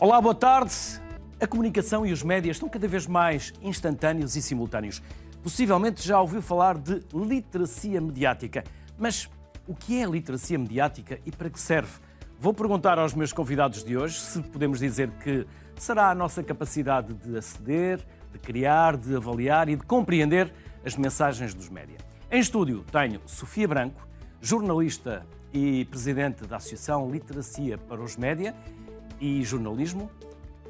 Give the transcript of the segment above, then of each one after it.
Olá, boa tarde. A comunicação e os médias estão cada vez mais instantâneos e simultâneos. Possivelmente já ouviu falar de literacia mediática. Mas o que é a literacia mediática e para que serve? Vou perguntar aos meus convidados de hoje se podemos dizer que será a nossa capacidade de aceder, de criar, de avaliar e de compreender as mensagens dos médias. Em estúdio tenho Sofia Branco, jornalista e presidente da Associação Literacia para os Média e Jornalismo,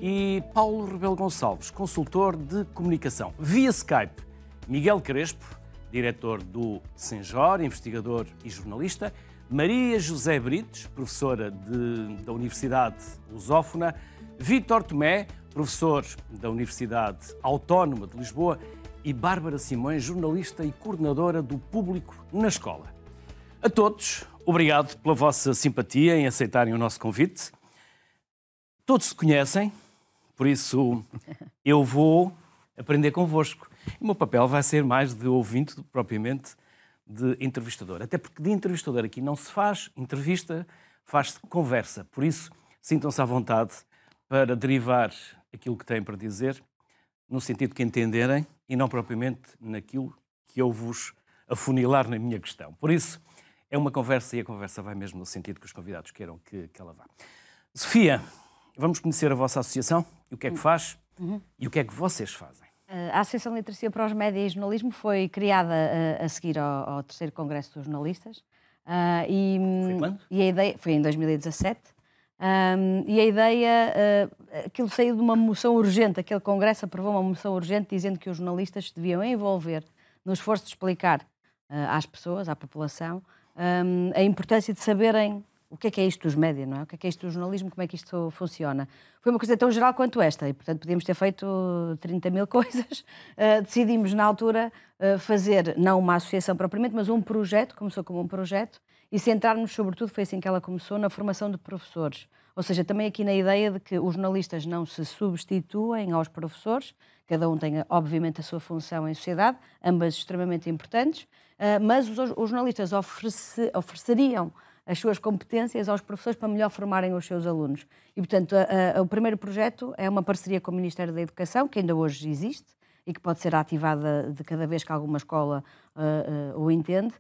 e Paulo Rebelo Gonçalves, consultor de comunicação. Via Skype, Miguel Crespo, diretor do Senjor, investigador e jornalista, Maria José Brites, professora da Universidade Lusófona, Vítor Tomé, professor da Universidade Autónoma de Lisboa, e Bárbara Simões, jornalista e coordenadora do Público na Escola. A todos, obrigado pela vossa simpatia em aceitarem o nosso convite. Todos se conhecem, por isso eu vou aprender convosco. O meu papel vai ser mais de ouvinte do que propriamente de entrevistador. Até porque de entrevistador aqui não se faz entrevista, faz-se conversa. Por isso, sintam-se à vontade para derivar aquilo que têm para dizer, no sentido que entenderem e não propriamente naquilo que eu vos afunilar na minha questão. Por isso, é uma conversa e a conversa vai mesmo no sentido que os convidados queiram que ela vá. Sofia, vamos conhecer a vossa associação e o que é que faz e o que é que vocês fazem. A Associação Literacia para os Média e Jornalismo foi criada a seguir ao terceiro Congresso dos Jornalistas. Foi quando? E a ideia foi em 2017. E a ideia, aquilo saiu de uma moção urgente, aquele Congresso aprovou uma moção urgente dizendo que os jornalistas se deviam envolver no esforço de explicar às pessoas, à população, a importância de saberem o que é isto dos média, não é? O que é isto do jornalismo, como é que isto funciona. Foi uma coisa tão geral quanto esta e, portanto, podíamos ter feito 30 mil coisas. Decidimos, na altura, fazer, não uma associação propriamente, mas um projeto, começou como um projeto, e centrar-nos, sobretudo, foi assim que ela começou, na formação de professores. Ou seja, também aqui na ideia de que os jornalistas não se substituem aos professores, cada um tem, obviamente, a sua função em sociedade, ambas extremamente importantes, mas os jornalistas ofereceriam as suas competências aos professores para melhor formarem os seus alunos. E, portanto, o primeiro projeto é uma parceria com o Ministério da Educação, que ainda hoje existe e que pode ser ativada de cada vez que alguma escola o entende,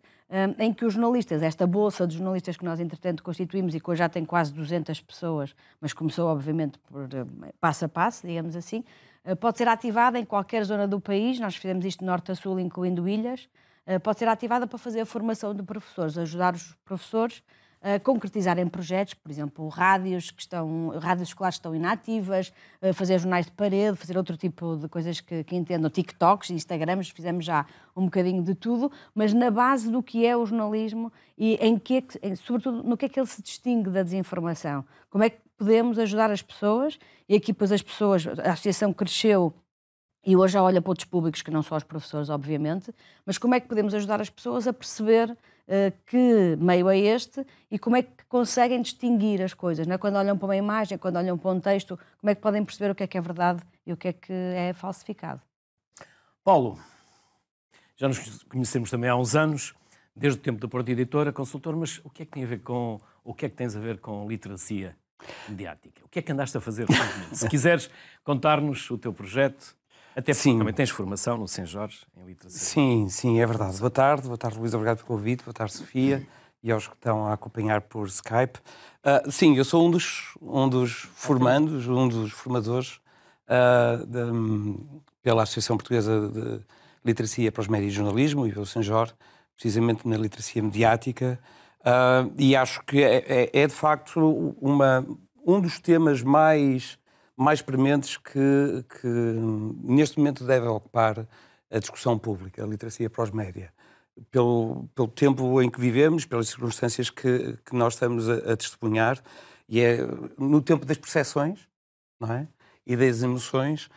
em que os jornalistas, esta bolsa de jornalistas que nós, entretanto, constituímos e que hoje já tem quase 200 pessoas, mas começou, obviamente, por passo a passo, digamos assim, pode ser ativada em qualquer zona do país. Nós fizemos isto de norte a sul, incluindo ilhas. Pode ser ativada para fazer a formação de professores, ajudar os professores a concretizarem projetos, por exemplo, rádios escolares que estão inativas, fazer jornais de parede, fazer outro tipo de coisas que entendam, TikToks, Instagrams, fizemos já um bocadinho de tudo, mas na base do que é o jornalismo e sobretudo no que é que ele se distingue da desinformação. Como é que podemos ajudar as pessoas, e aqui depois a associação cresceu e hoje já olha para outros públicos que não só os professores, obviamente, mas como é que podemos ajudar as pessoas a perceber que meio é este e como é que conseguem distinguir as coisas, não é? Quando olham para uma imagem, quando olham para um texto, como é que podem perceber o que é verdade e o que é falsificado? Paulo, já nos conhecemos também há uns anos, desde o tempo do Porto Editora, consultor, mas o que é que tem a ver o que é que tens a ver com literacia mediática? O que é que andaste a fazer recentemente? Se quiseres contar-nos o teu projeto. Até porque também tens formação no Senjor em literacia. Sim, é verdade. Boa tarde, Luís, obrigado pelo convite, boa tarde, Sofia, e aos que estão a acompanhar por Skype. Sim, eu sou um dos formandos, um dos formadores pela Associação Portuguesa de Literacia para os Média e Jornalismo e pelo Senjor, precisamente na literacia mediática, e acho que é de facto um dos temas mais prementes que neste momento deve ocupar a discussão pública, a literacia para os média. Pelo tempo em que vivemos, pelas circunstâncias que nós estamos a testemunhar, e é no tempo das percepções, não é? E das emoções,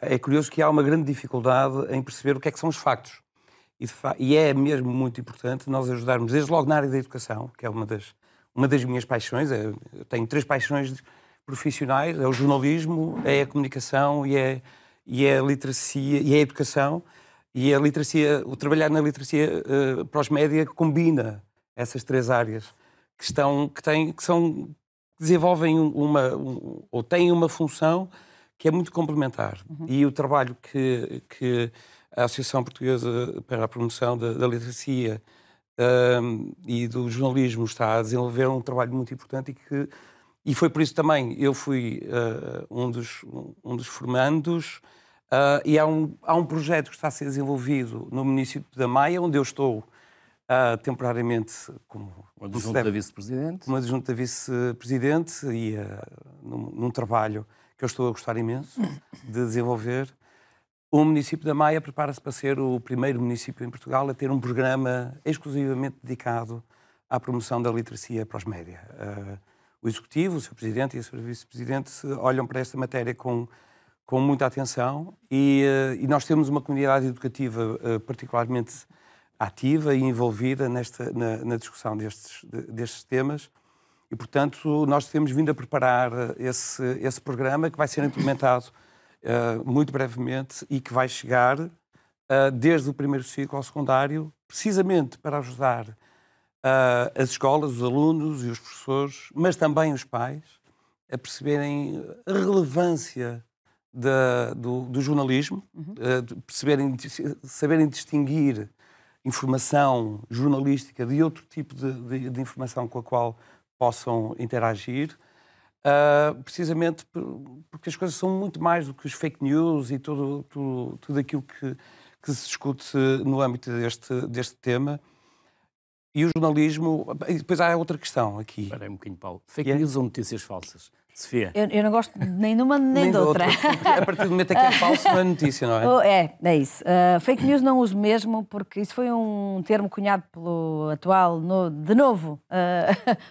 é curioso que há uma grande dificuldade em perceber o que são os factos. E é mesmo muito importante nós ajudarmos, desde logo na área da educação, que é uma das minhas paixões. Eu tenho 3 paixões profissionais: é o jornalismo, é a comunicação e é a literacia e é a educação. E a literacia, o trabalhar na literacia para os média combina essas 3 áreas que são desenvolvem ou têm uma função que é muito complementar. E o trabalho que a Associação Portuguesa para a Promoção da Literacia e do Jornalismo está a desenvolver um trabalho muito importante e foi por isso também eu fui um dos formandos. E há um projeto que está a ser desenvolvido no município da Maia, onde eu estou temporariamente como adjunto da vice-presidente. Como adjunto da vice-presidente e num trabalho que eu estou a gostar imenso de desenvolver. O município da Maia prepara-se para ser o primeiro município em Portugal a ter um programa exclusivamente dedicado à promoção da literacia para os média. O Executivo, o Sr. Presidente e a Sra. Vice-Presidente olham para esta matéria com muita atenção e nós temos uma comunidade educativa particularmente ativa e envolvida na discussão destes temas e, portanto, nós temos vindo a preparar esse programa que vai ser implementado muito brevemente e que vai chegar desde o primeiro ciclo ao secundário, precisamente para ajudar as escolas, os alunos e os professores, mas também os pais, a perceberem a relevância do jornalismo, saberem distinguir informação jornalística de outro tipo de informação com a qual possam interagir, precisamente porque as coisas são muito mais do que os fake news e tudo aquilo que se discute no âmbito deste tema. E o jornalismo... E depois há outra questão aqui. Espera aí um bocadinho, Paulo. Fake news ou notícias falsas? Sofia? Eu não gosto nem de uma nem de outra. A partir do momento em que é falso, não é notícia, não é? É isso. Fake news não uso mesmo, porque isso foi um termo cunhado pelo atual, de novo,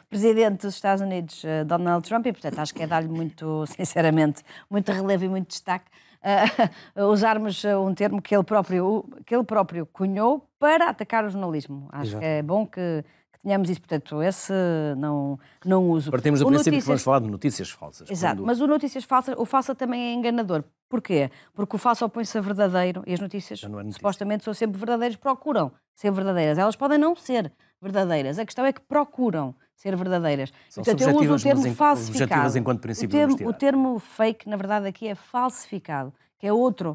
presidente dos Estados Unidos, Donald Trump, e, portanto, acho que é dar-lhe muito, sinceramente, muito relevo e muito destaque usarmos um termo que ele próprio cunhou para atacar o jornalismo. Acho que é bom que tenhamos isso, portanto, esse não uso. Partimos do princípio que vamos falar de notícias falsas. Exato, mas o notícias falsas, o falso também é enganador. Porquê? Porque o falso opõe-se a verdadeiro e as notícias supostamente são sempre verdadeiras, procuram ser verdadeiras. Elas podem não ser verdadeiras, a questão é que procuram ser verdadeiras. São portanto, eu uso o termo falsificado. Enquanto princípio O termo fake, na verdade, aqui é falsificado, que é outra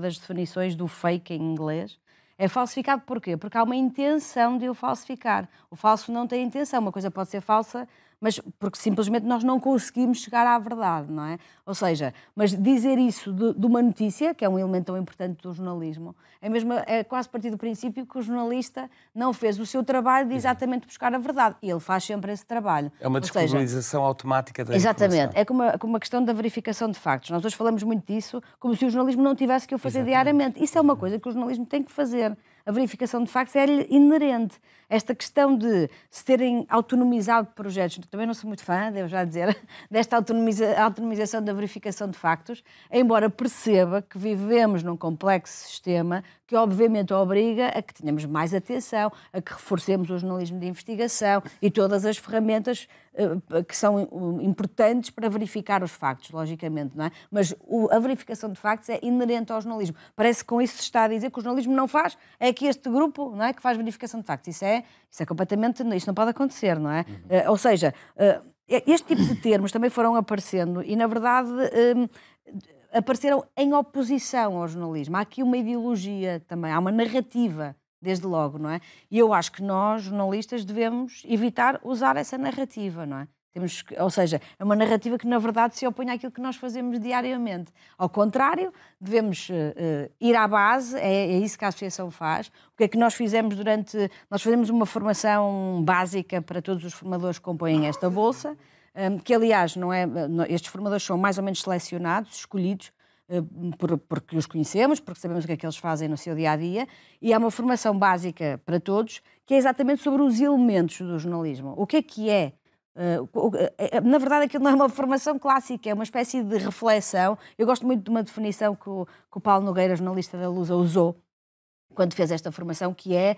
das definições do fake em inglês. É falsificado porquê? Porque há uma intenção de o falsificar. O falso não tem intenção. Uma coisa pode ser falsa, mas porque simplesmente nós não conseguimos chegar à verdade, não é? Ou seja, mas dizer isso de uma notícia, que é um elemento tão importante do jornalismo, é quase partir do princípio que o jornalista não fez o seu trabalho de exatamente buscar a verdade. E ele faz sempre esse trabalho. É uma desculpabilização automática da Exatamente. informação. É como uma questão da verificação de factos. Nós hoje falamos muito disso, como se o jornalismo não tivesse que o fazer diariamente. Isso é uma coisa que o jornalismo tem que fazer. A verificação de factos é inerente. Esta questão de se terem autonomizado projetos, também não sou muito fã, devo já dizer, desta autonomização da verificação de factos, embora perceba que vivemos num complexo sistema que obviamente obriga a que tenhamos mais atenção, a que reforcemos o jornalismo de investigação e todas as ferramentas que são importantes para verificar os factos, logicamente, não é? Mas a verificação de factos é inerente ao jornalismo. Parece que com isso se está a dizer que o jornalismo não faz, é que este grupo, não é, que faz verificação de factos. Isso é completamente... Isso não pode acontecer, não é? Ou seja, este tipo de termos também foram aparecendo e, na verdade, apareceram em oposição ao jornalismo. Há aqui uma ideologia também, há uma narrativa, desde logo, não é? E eu acho que nós, jornalistas, devemos evitar usar essa narrativa, não é? Ou seja, é uma narrativa que, na verdade, se opõe àquilo que nós fazemos diariamente. Ao contrário, devemos ir à base, é isso que a Associação faz. O que é que nós fizemos Nós fazemos uma formação básica para todos os formadores que compõem esta bolsa, que, aliás, estes formadores são mais ou menos selecionados, escolhidos, porque os conhecemos, porque sabemos o que é que eles fazem no seu dia-a-dia, e há uma formação básica para todos, que é exatamente sobre os elementos do jornalismo. O que é? Na verdade, aquilo não é uma formação clássica, é uma espécie de reflexão. Eu gosto muito de uma definição que o Paulo Nogueira, jornalista da Lusa, usou, quando fez esta formação, que é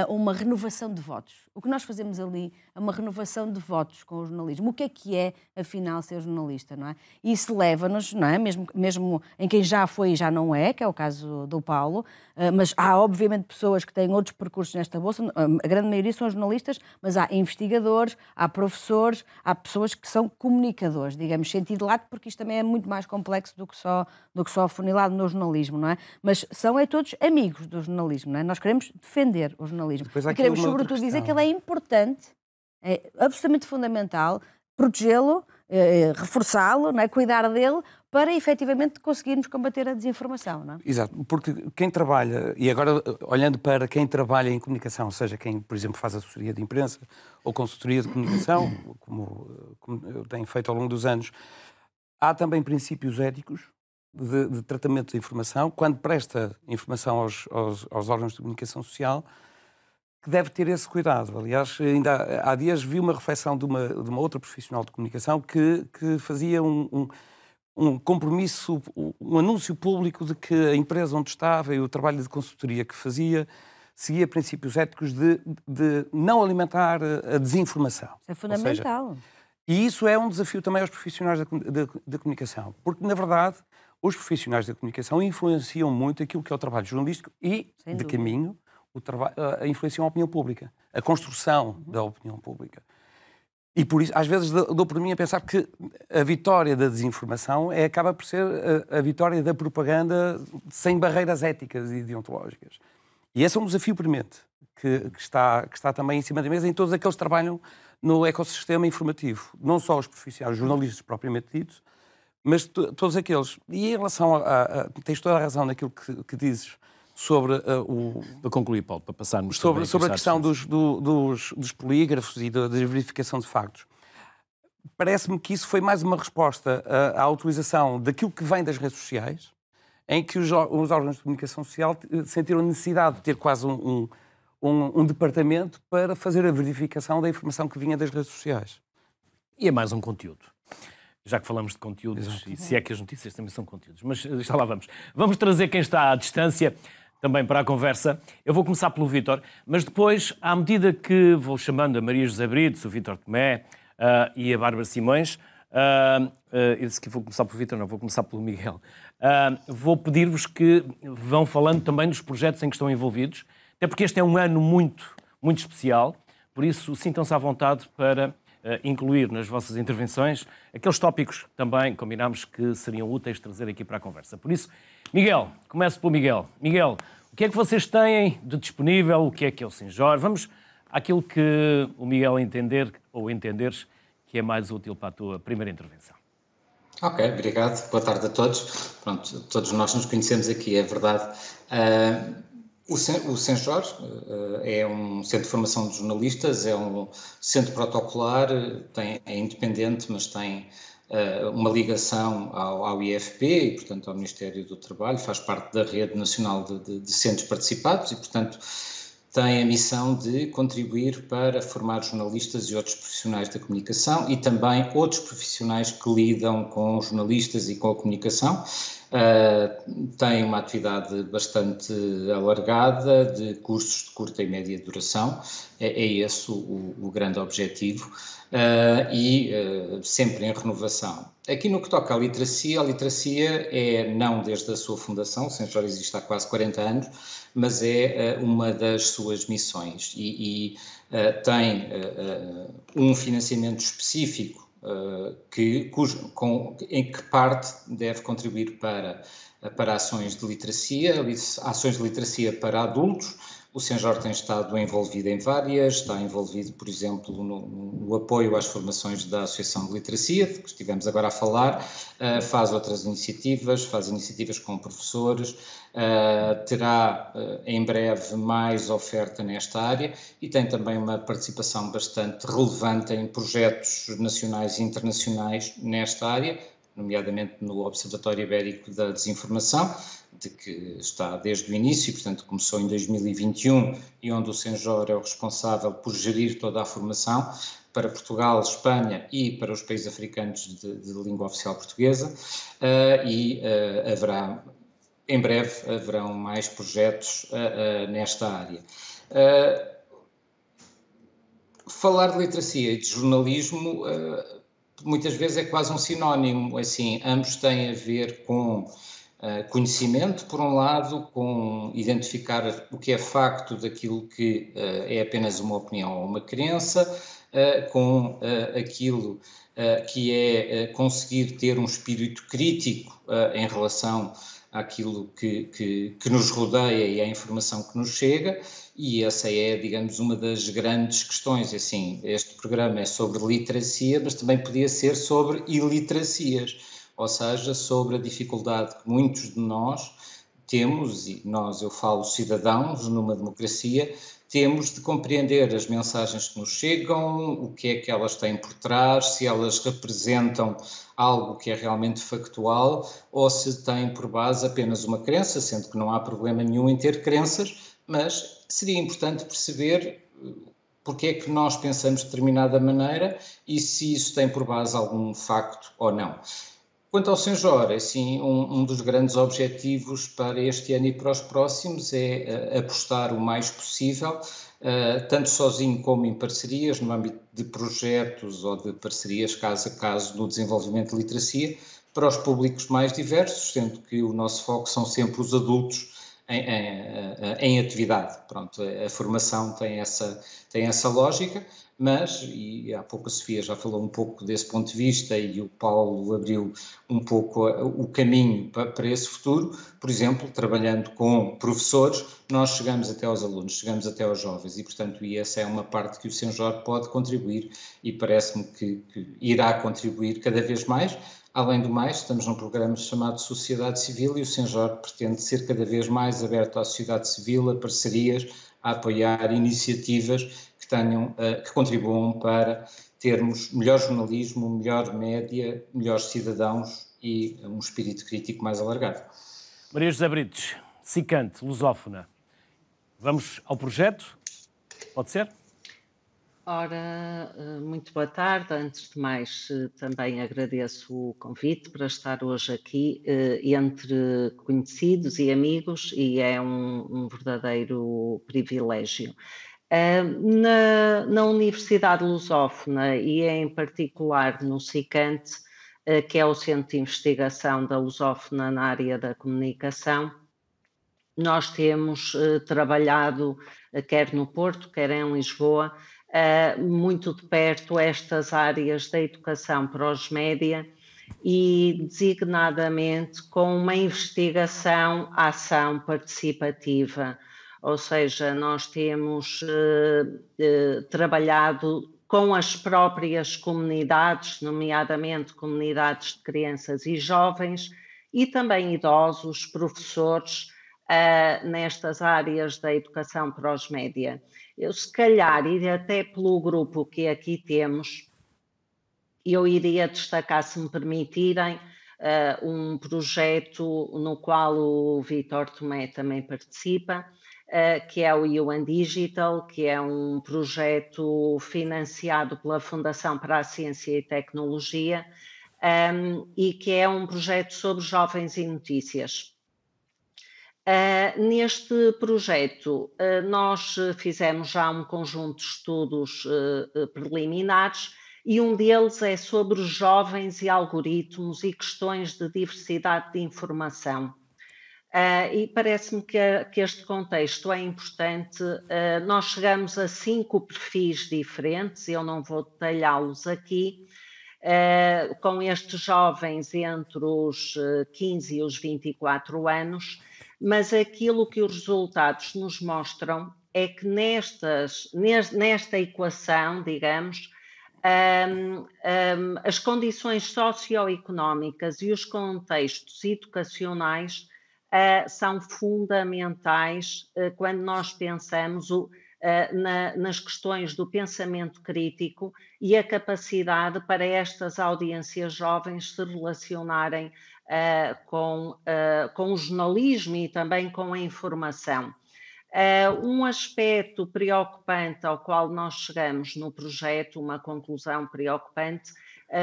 uma renovação de votos. O que nós fazemos ali é uma renovação de votos com o jornalismo. O que é afinal, ser jornalista, não é? E isso leva-nos, não é? Mesmo em quem já foi e já não é, que é o caso do Paulo, mas há, obviamente, pessoas que têm outros percursos nesta bolsa, a grande maioria são jornalistas, mas há investigadores, há professores, há pessoas que são comunicadores, digamos, sentido lato, porque isto também é muito mais complexo do que só afunilado no jornalismo, não é? Mas são todos amigos do jornalismo, não é? Nós queremos defender o jornalismo. E queremos, sobretudo, dizer que ele é importante, é absolutamente fundamental, protegê-lo, reforçá-lo, não é? Cuidar dele, para efetivamente conseguirmos combater a desinformação, não é? Exato, porque quem trabalha, e agora olhando para quem trabalha em comunicação, ou seja, quem, por exemplo, faz assessoria de imprensa ou consultoria de comunicação, como eu tenho feito ao longo dos anos, há também princípios éticos de tratamento de informação, quando presta informação aos órgãos de comunicação social, que deve ter esse cuidado. Aliás, ainda há dias vi uma reflexão de uma outra profissional de comunicação que fazia um compromisso, um anúncio público de que a empresa onde estava e o trabalho de consultoria que fazia seguia princípios éticos de não alimentar a desinformação. Isso é fundamental. Ou seja, e isso é um desafio também aos profissionais da comunicação, porque, na verdade, os profissionais da comunicação influenciam muito aquilo que é o trabalho jornalístico e, de caminho, influenciam a opinião pública, a construção da opinião pública. E por isso, às vezes, dou por mim a pensar que a vitória da desinformação acaba por ser a vitória da propaganda sem barreiras éticas e deontológicas. E esse é um desafio premente que está também em cima da mesa em todos aqueles que trabalham no ecossistema informativo. Não só os profissionais, os jornalistas propriamente ditos, mas todos aqueles. E em relação tens toda a razão naquilo que dizes sobre Para concluir, Paulo, para passarmos sobre a questão dos polígrafos e da verificação de factos. Parece-me que isso foi mais uma resposta à utilização daquilo que vem das redes sociais, em que os órgãos de comunicação social sentiram necessidade de ter quase um departamento para fazer a verificação da informação que vinha das redes sociais. E é mais um conteúdo. Já que falamos de conteúdos, e se é que as notícias também são conteúdos, mas já lá vamos. Vamos trazer quem está à distância também para a conversa. Eu vou começar pelo Vítor, mas depois, à medida que vou chamando a Maria José Brito, o Vítor Tomé e a Bárbara Simões, eu disse que vou começar pelo Vítor, não, vou começar pelo Miguel. Vou pedir-vos que vão falando também dos projetos em que estão envolvidos, até porque este é um ano muito, muito especial, por isso sintam-se à vontade para incluir nas vossas intervenções aqueles tópicos que também combinámos que seriam úteis trazer aqui para a conversa. Por isso, Miguel, começo pelo Miguel. Miguel, o que é que vocês têm de disponível? O que é o Senjor? Vamos àquilo que o Miguel entender ou entenderes que é mais útil para a tua primeira intervenção. Ok, obrigado. Boa tarde a todos. Pronto, todos nós nos conhecemos aqui, é verdade. O Senjor é um centro de formação de jornalistas, é um centro protocolar, é independente, mas tem uma ligação ao IFP e, portanto, ao Ministério do Trabalho, faz parte da Rede Nacional de Centros Participados e, portanto, tem a missão de contribuir para formar jornalistas e outros profissionais da comunicação e também outros profissionais que lidam com jornalistas e com a comunicação. Tem uma atividade bastante alargada de cursos de curta e média duração, é esse o grande objetivo, e sempre em renovação. Aqui no que toca à literacia, a literacia é, não desde a sua fundação, o Senjor existe há quase 40 anos, mas é uma das suas missões e tem um financiamento específico em que parte deve contribuir para ações de literacia para adultos. O Senjor tem estado envolvido em várias, está envolvido, por exemplo, no apoio às formações da Associação de Literacia, de que estivemos agora a falar, faz outras iniciativas, faz iniciativas com professores, terá em breve mais oferta nesta área e tem também uma participação bastante relevante em projetos nacionais e internacionais nesta área, nomeadamente no Observatório Ibérico da Desinformação, de que está desde o início, portanto começou em 2021 e onde o Senjor é o responsável por gerir toda a formação para Portugal, Espanha e para os países africanos de língua oficial portuguesa, e haverá em breve haverão mais projetos nesta área. Falar de literacia e de jornalismo muitas vezes é quase um sinónimo, assim, ambos têm a ver com conhecimento, por um lado, com identificar o que é facto daquilo que é apenas uma opinião ou uma crença, com aquilo que é conseguir ter um espírito crítico em relação àquilo que nos rodeia e à informação que nos chega, e essa é, digamos, uma das grandes questões. Assim, este programa é sobre literacia, mas também podia ser sobre iliteracias, ou seja, sobre a dificuldade que muitos de nós temos, e nós, eu falo cidadãos numa democracia, temos de compreender as mensagens que nos chegam, o que é que elas têm por trás, se elas representam algo que é realmente factual ou se têm por base apenas uma crença, sendo que não há problema nenhum em ter crenças, mas seria importante perceber porque é que nós pensamos de determinada maneira e se isso tem por base algum facto ou não. Quanto ao Senjor, assim, um dos grandes objetivos para este ano e para os próximos é apostar o mais possível, tanto sozinho como em parcerias, no âmbito de projetos ou de parcerias caso a caso no desenvolvimento de literacia, para os públicos mais diversos, sendo que o nosso foco são sempre os adultos em atividade. Pronto, a formação tem essa lógica, mas, e há pouco a Sofia já falou um pouco desse ponto de vista e o Paulo abriu um pouco o caminho para esse futuro, por exemplo, trabalhando com professores, nós chegamos até aos alunos, chegamos até aos jovens e, portanto, essa é uma parte que o Senjor pode contribuir e parece-me que irá contribuir cada vez mais. Além do mais, estamos num programa chamado Sociedade Civil e o Senjor pretende ser cada vez mais aberto à sociedade civil, a parcerias, a apoiar iniciativas que contribuam para termos melhor jornalismo, melhor média, melhores cidadãos e um espírito crítico mais alargado. Maria José Brites, Sicante, lusófona. Vamos ao projeto? Pode ser? Ora, muito boa tarde. Antes de mais, também agradeço o convite para estar hoje aqui entre conhecidos e amigos e é um verdadeiro privilégio. Na Universidade Lusófona e em particular no Sicante, que é o Centro de Investigação da Lusófona na área da comunicação, nós temos trabalhado, quer no Porto, quer em Lisboa, muito de perto estas áreas da educação para os média e designadamente com uma investigação, ação participativa, ou seja, nós temos trabalhado com as próprias comunidades, nomeadamente comunidades de crianças e jovens e também idosos, professores, nestas áreas da educação para os média. Eu, se calhar, e até pelo grupo que aqui temos, eu iria destacar, se me permitirem, um projeto no qual o Vítor Tomé também participa, que é o UN Digital, que é um projeto financiado pela Fundação para a Ciência e Tecnologia e que é um projeto sobre jovens e notícias. Neste projeto, nós fizemos já um conjunto de estudos preliminares e um deles é sobre os jovens e algoritmos e questões de diversidade de informação. E parece-me que este contexto é importante. Nós chegamos a 5 perfis diferentes, eu não vou detalhá-los aqui, com estes jovens entre os 15 e os 24 anos, mas aquilo que os resultados nos mostram é que nesta equação, digamos, as condições socioeconómicas e os contextos educacionais são fundamentais quando nós pensamos nas questões do pensamento crítico e a capacidade para estas audiências jovens se relacionarem com o jornalismo e também com a informação. Um aspecto preocupante ao qual nós chegamos no projeto, uma conclusão preocupante,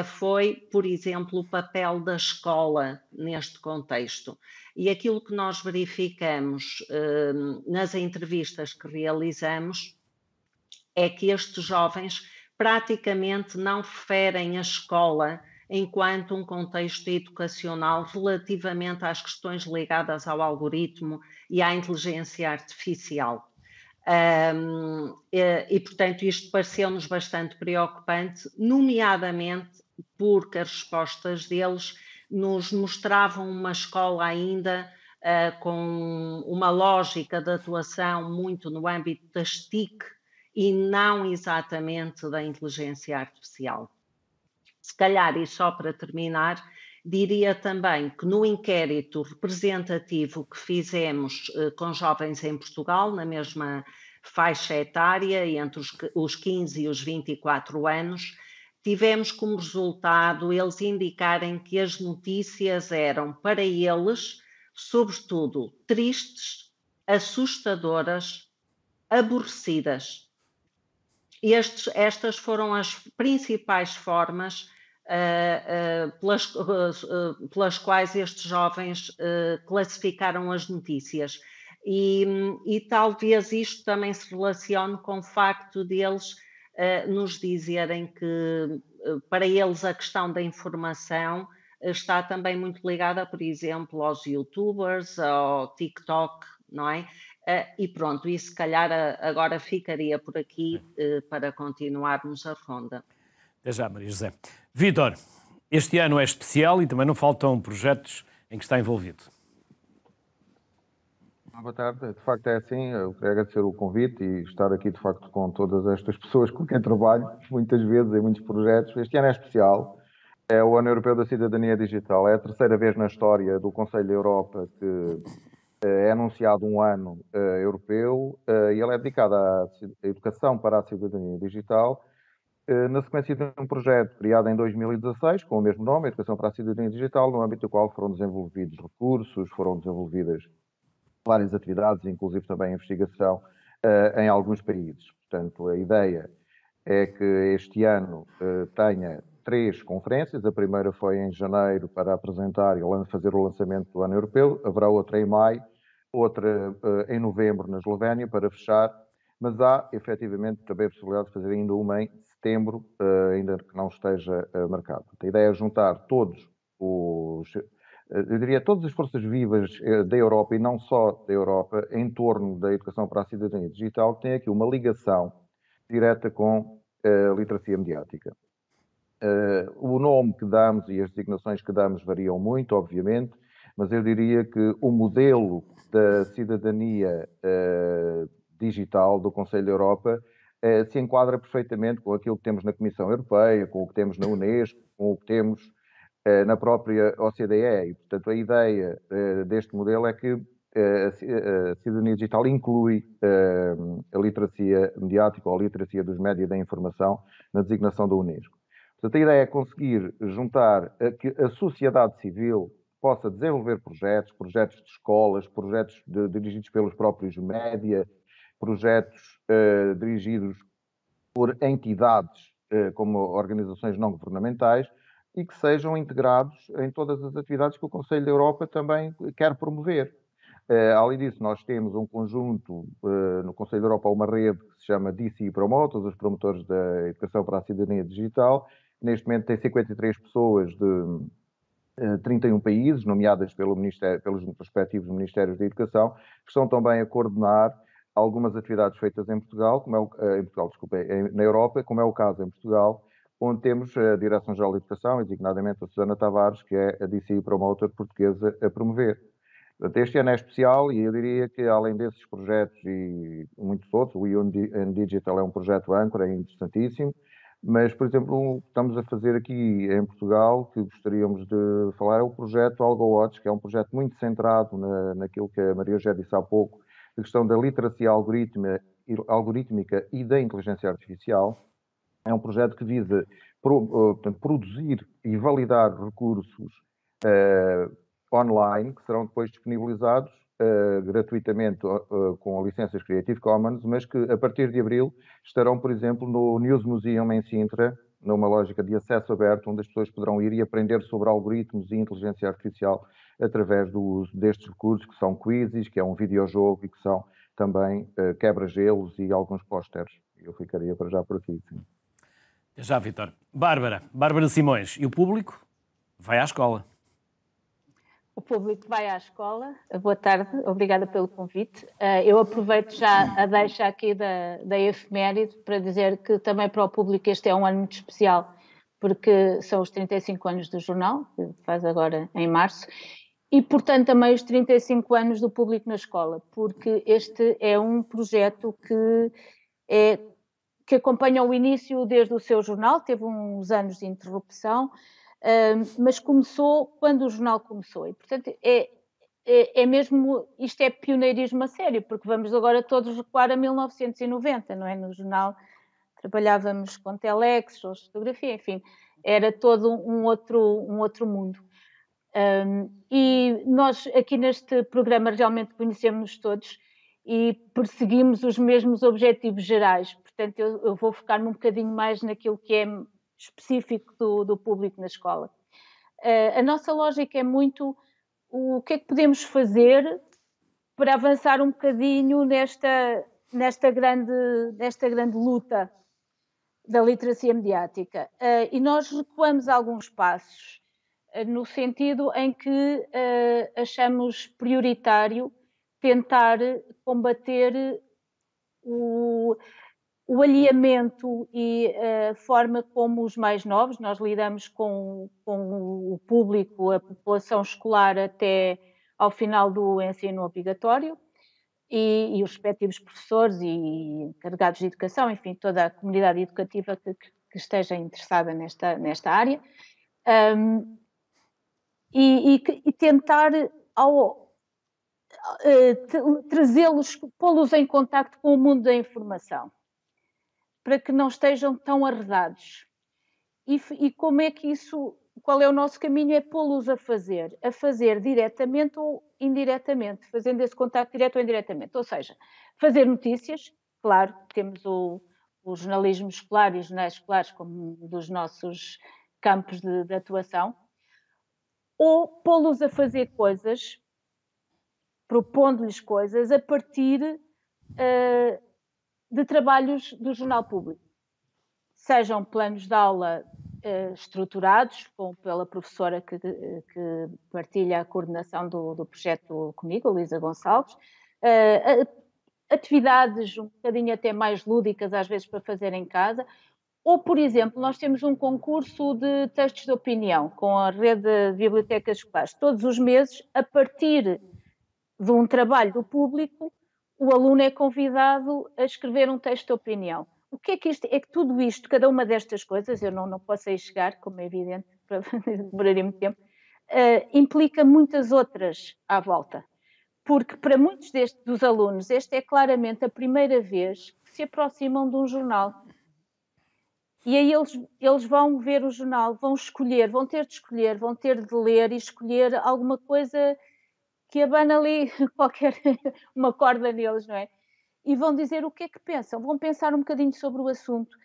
foi, por exemplo, o papel da escola neste contexto. E aquilo que nós verificamos nas entrevistas que realizamos é que estes jovens praticamente não referem a escola enquanto um contexto educacional relativamente às questões ligadas ao algoritmo e à inteligência artificial. Portanto, isto pareceu-nos bastante preocupante, nomeadamente porque as respostas deles nos mostravam uma escola ainda com uma lógica de atuação muito no âmbito das TIC e não exatamente da inteligência artificial. Se calhar, e só para terminar, diria também que no inquérito representativo que fizemos com jovens em Portugal, na mesma faixa etária, entre os 15 e os 24 anos, tivemos como resultado eles indicarem que as notícias eram, para eles, sobretudo, tristes, assustadoras, aborrecidas. Estas foram as principais formas pelas quais estes jovens classificaram as notícias. E talvez isto também se relacione com o facto de eles nos dizerem que, para eles, a questão da informação está também muito ligada, por exemplo, aos YouTubers, ao TikTok, não é? E pronto, e se calhar agora ficaria por aqui para continuarmos a ronda. Até já, Maria José. Vítor, este ano é especial e também não faltam projetos em que está envolvido. Boa tarde. De facto é assim, eu queria agradecer o convite e estar aqui de facto com todas estas pessoas com quem trabalho, muitas vezes em muitos projetos. Este ano é especial, é o Ano Europeu da Cidadania Digital, é a terceira vez na história do Conselho da Europa que é anunciado um ano europeu e ele é dedicado à educação para a cidadania digital, na sequência de um projeto criado em 2016, com o mesmo nome, Educação para a Cidadania Digital, no âmbito do qual foram desenvolvidos recursos, foram desenvolvidas várias atividades, inclusive também investigação em alguns países. Portanto, a ideia é que este ano tenha 3 conferências. A primeira foi em janeiro para apresentar e fazer o lançamento do Ano Europeu. Haverá outra em maio, outra em novembro na Eslovénia para fechar, mas há efetivamente também a possibilidade de fazer ainda uma em setembro, ainda que não esteja marcado. A ideia é juntar todos eu diria, todas as forças vivas da Europa e não só da Europa em torno da educação para a cidadania digital, que tem aqui uma ligação direta com a literacia mediática. O nome que damos e as designações que damos variam muito, obviamente, mas eu diria que o modelo da cidadania digital do Conselho da Europa se enquadra perfeitamente com aquilo que temos na Comissão Europeia, com o que temos na Unesco, com o que temos na própria OCDE. E, portanto, a ideia deste modelo é que a cidadania digital inclui a literacia mediática ou a literacia dos médias da informação na designação da Unesco. Portanto, a ideia é conseguir juntar que a sociedade civil possa desenvolver projetos de escolas, projetos dirigidos pelos próprios média, projetos dirigidos por entidades como organizações não governamentais, e que sejam integrados em todas as atividades que o Conselho da Europa também quer promover. Além disso, nós temos um conjunto, no Conselho da Europa, uma rede que se chama DC Promoters, os promotores da educação para a cidadania digital. Neste momento tem 53 pessoas de 31 países, nomeadas pelos respectivos Ministérios da Educação, que estão também a coordenar algumas atividades feitas em Portugal, na Europa, como é o caso em Portugal, onde temos a Direção-Geral de Educação, designadamente a Susana Tavares, que é a DC Promoter portuguesa, a promover. Portanto, este ano é especial e eu diria que, além desses projetos e muitos outros, o Ion Digital é um projeto âncora, é interessantíssimo, mas, por exemplo, o que estamos a fazer aqui em Portugal, que gostaríamos de falar, é o projeto AlgoWatch, que é um projeto muito centrado naquilo que a Maria José disse há pouco, a questão da literacia algorítmica e da inteligência artificial. É um projeto que visa portanto, produzir e validar recursos online, que serão depois disponibilizados gratuitamente com licenças Creative Commons, mas que a partir de abril estarão, por exemplo, no News Museum em Sintra, numa lógica de acesso aberto, onde as pessoas poderão ir e aprender sobre algoritmos e inteligência artificial através do uso destes recursos, que são quizzes, que é um videojogo e que são também quebra-gelos e alguns pósteres. Eu ficaria para já por aqui, sim. Já, Vítor. Bárbara Simões. E o público vai à escola. O público vai à escola. Boa tarde, obrigada pelo convite. Eu aproveito já a deixa aqui da efeméride para dizer que também para o público este é um ano muito especial, porque são os 35 anos do jornal, que faz agora em março, e portanto também os 35 anos do público na escola, porque este é um projeto que acompanha o início desde o seu jornal, teve uns anos de interrupção, mas começou quando o jornal começou. E, portanto, é mesmo, isto é pioneirismo a sério, porque vamos agora todos recuar a 1990, não é? No jornal trabalhávamos com telex, shows de fotografia, enfim, era todo um outro mundo. E nós aqui neste programa realmente conhecemos todos e perseguimos os mesmos objetivos gerais. Portanto, eu vou focar-me um bocadinho mais naquilo que é específico do público na escola. A nossa lógica é muito o que é que podemos fazer para avançar um bocadinho nesta grande luta da literacia mediática. E nós recuamos alguns passos, no sentido em que achamos prioritário tentar combater o alinhamento e a forma como os mais novos, nós lidamos com o público, a população escolar até ao final do ensino obrigatório e os respectivos professores e encarregados de educação, enfim, toda a comunidade educativa que esteja interessada nesta área, e tentar trazê-los, pô-los em contacto com o mundo da informação, para que não estejam tão arredados. E como é que isso, qual é o nosso caminho? É pô-los a fazer diretamente ou indiretamente, fazendo esse contacto direto ou indiretamente. Ou seja, fazer notícias, claro, temos o jornalismo escolar e os jornais escolares como um dos nossos campos de atuação, ou pô-los a fazer coisas, propondo-lhes coisas a partir de trabalhos do jornal público, sejam planos de aula estruturados, pela professora que partilha a coordenação do projeto comigo, a Luísa Gonçalves, atividades um bocadinho até mais lúdicas, às vezes para fazer em casa, ou, por exemplo, nós temos um concurso de textos de opinião com a rede de bibliotecas escolares. Todos os meses, a partir de um trabalho do público, o aluno é convidado a escrever um texto de opinião. O que é que isto é? Que tudo isto, cada uma destas coisas, eu não posso aí chegar, como é evidente, demoraria muito tempo, implica muitas outras à volta. Porque para muitos dos alunos, esta é claramente a primeira vez que se aproximam de um jornal. E aí eles vão ver o jornal, vão escolher, vão ter de escolher, vão ter de ler e escolher alguma coisa que abana ali uma corda neles, não é? E vão dizer o que é que pensam, vão pensar um bocadinho sobre o assunto.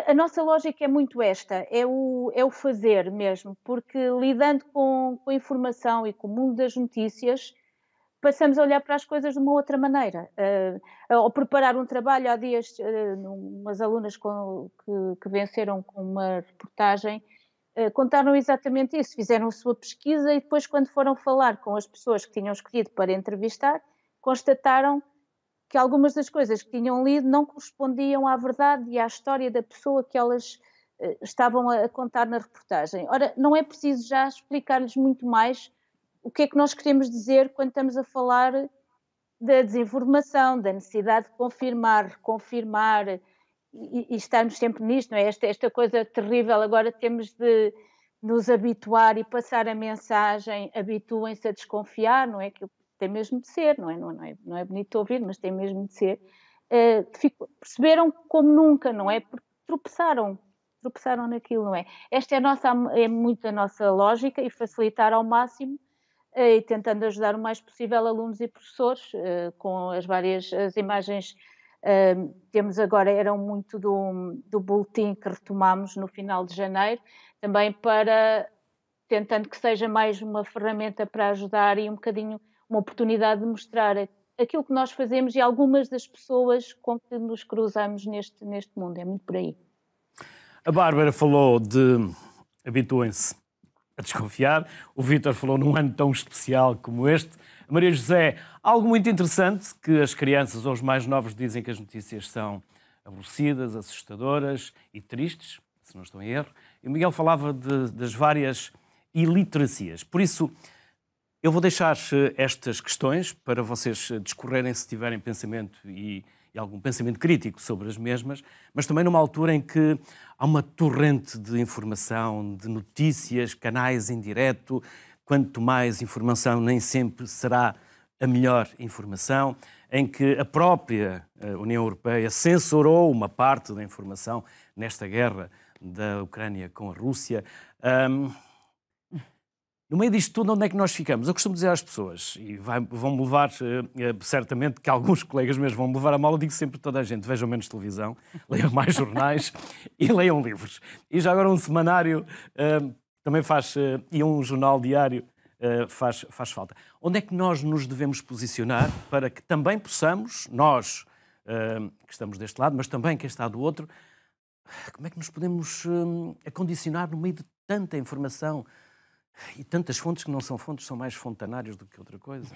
A nossa lógica é muito esta, é o fazer mesmo, porque lidando com a informação e com o mundo das notícias, passamos a olhar para as coisas de uma outra maneira. Ao preparar um trabalho, há dias, umas alunas que venceram com uma reportagem, contaram exatamente isso, fizeram a sua pesquisa e depois, quando foram falar com as pessoas que tinham escolhido para entrevistar, constataram que algumas das coisas que tinham lido não correspondiam à verdade e à história da pessoa que elas estavam a contar na reportagem. Ora, não é preciso já explicar-lhes muito mais o que é que nós queremos dizer quando estamos a falar da desinformação, da necessidade de confirmar, reconfirmar, e estarmos sempre nisto, não é? Esta coisa terrível, agora temos de nos habituar e passar a mensagem, habituem-se a desconfiar, não é? Que tem mesmo de ser, não é bonito ouvir, mas tem mesmo de ser. Perceberam como nunca, não é? Porque tropeçaram naquilo, não é? Esta é muito a nossa lógica e facilitar ao máximo e tentando ajudar o mais possível alunos e professores com as imagens Temos agora, eram muito do boletim que retomamos no final de janeiro, também para, tentando que seja mais uma ferramenta para ajudar e um bocadinho uma oportunidade de mostrar aquilo que nós fazemos e algumas das pessoas com que nos cruzamos neste mundo. É muito por aí. A Bárbara falou de habituem-se a desconfiar. O Vítor falou num ano tão especial como este. A Maria José, algo muito interessante, que as crianças ou os mais novos dizem que as notícias são aborrecidas, assustadoras e tristes, se não estou em erro. E o Miguel falava das várias iliteracias. Por isso, eu vou deixar estas questões para vocês discorrerem se tiverem pensamento e algum pensamento crítico sobre as mesmas, mas também numa altura em que há uma torrente de informação, de notícias, canais em direto. Quanto mais informação, nem sempre será a melhor informação, em que a própria União Europeia censurou uma parte da informação nesta guerra da Ucrânia com a Rússia. No meio disto tudo, onde é que nós ficamos? Eu costumo dizer às pessoas, e vão-me levar, certamente que alguns colegas meus vão-me levar a mal, eu digo sempre a toda a gente, vejam menos televisão, leiam mais jornais e leiam livros. E já agora um semanário também faz, e um jornal diário faz falta. Onde é que nós nos devemos posicionar para que também possamos, nós que estamos deste lado, mas também quem está do outro, como é que nos podemos acondicionar no meio de tanta informação e tantas fontes que não são fontes, são mais fontanários do que outra coisa?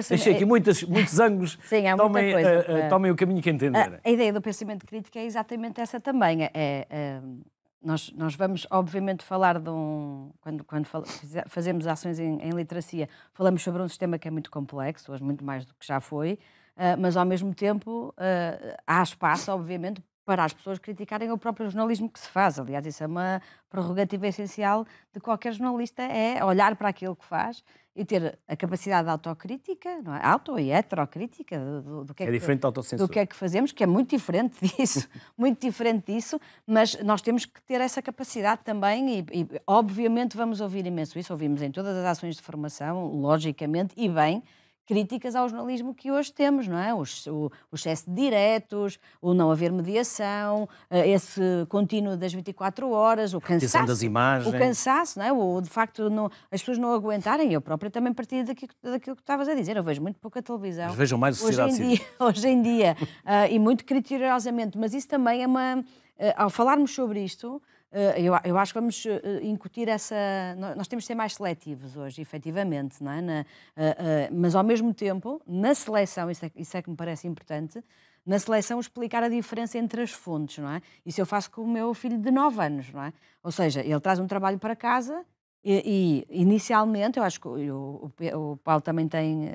Deixei aqui muitos ângulos. Sim, há muita coisa. Tomem o caminho que entenderem. A ideia do pensamento crítico é exatamente essa também. Nós vamos, obviamente, falar de quando fazemos ações em literacia, falamos sobre um sistema que é muito complexo, hoje muito mais do que já foi, mas, ao mesmo tempo, há espaço, obviamente, para as pessoas criticarem o próprio jornalismo que se faz. Aliás, isso é uma prerrogativa essencial de qualquer jornalista, é olhar para aquilo que faz e ter a capacidade de autocrítica, não é? Auto e heterocrítica do que é diferente da autocensura. Do que é que fazemos, que é muito diferente disso, muito diferente disso, mas nós temos que ter essa capacidade também e obviamente vamos ouvir imenso isso, ouvimos em todas as ações de formação, logicamente, e bem, críticas ao jornalismo que hoje temos, não é? O excesso de diretos, o não haver mediação, esse contínuo das 24 horas, o cansaço das imagens. O cansaço, não é? De facto, as pessoas não aguentarem. Eu própria também partilho daquilo que estavas a dizer. Eu vejo muito pouca televisão. Mas vejam mais a sociedade civil. Hoje em dia, e muito criteriosamente, mas isso também é ao falarmos sobre isto, eu acho que vamos incutir essa... Nós temos de ser mais seletivos hoje, efetivamente, não é? Mas, ao mesmo tempo, na seleção, isso é que me parece importante, na seleção explicar a diferença entre as fontes, não é? Isso eu faço com o meu filho de 9 anos, não é? Ou seja, ele traz um trabalho para casa e inicialmente, eu acho que o Paulo também tem...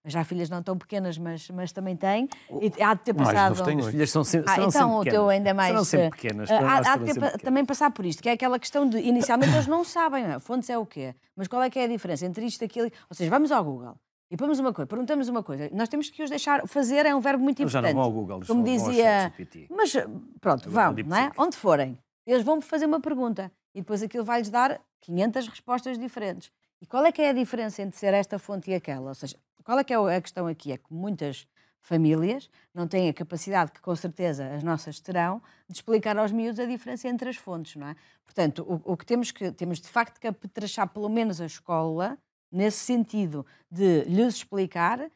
Já filhas não tão pequenas, mas também tem. E há de ter passado... As filhas são sempre então sempre o teu ainda mais... Serão sempre pequenas. Há de ter também passar por isto, que é aquela questão de... Inicialmente eles não sabem, não é? Fontes é o quê? Mas qual é que é a diferença entre isto e aquilo? Ou seja, vamos ao Google e pomos uma coisa, perguntamos uma coisa. Nós temos que os deixar... Fazer é um verbo muito importante. Já não vão ao Google. Como dizia... Mas pronto, vão, não é? Onde forem. Eles vão fazer uma pergunta e depois aquilo vai-lhes dar 500 respostas diferentes. E qual é que é a diferença entre ser esta fonte e aquela? Ou seja, qual é que é a questão aqui? É que muitas famílias não têm a capacidade, que com certeza as nossas terão, de explicar aos miúdos a diferença entre as fontes, não é? Portanto, o que temos de facto que apetrechar pelo menos a escola, nesse sentido de lhes explicar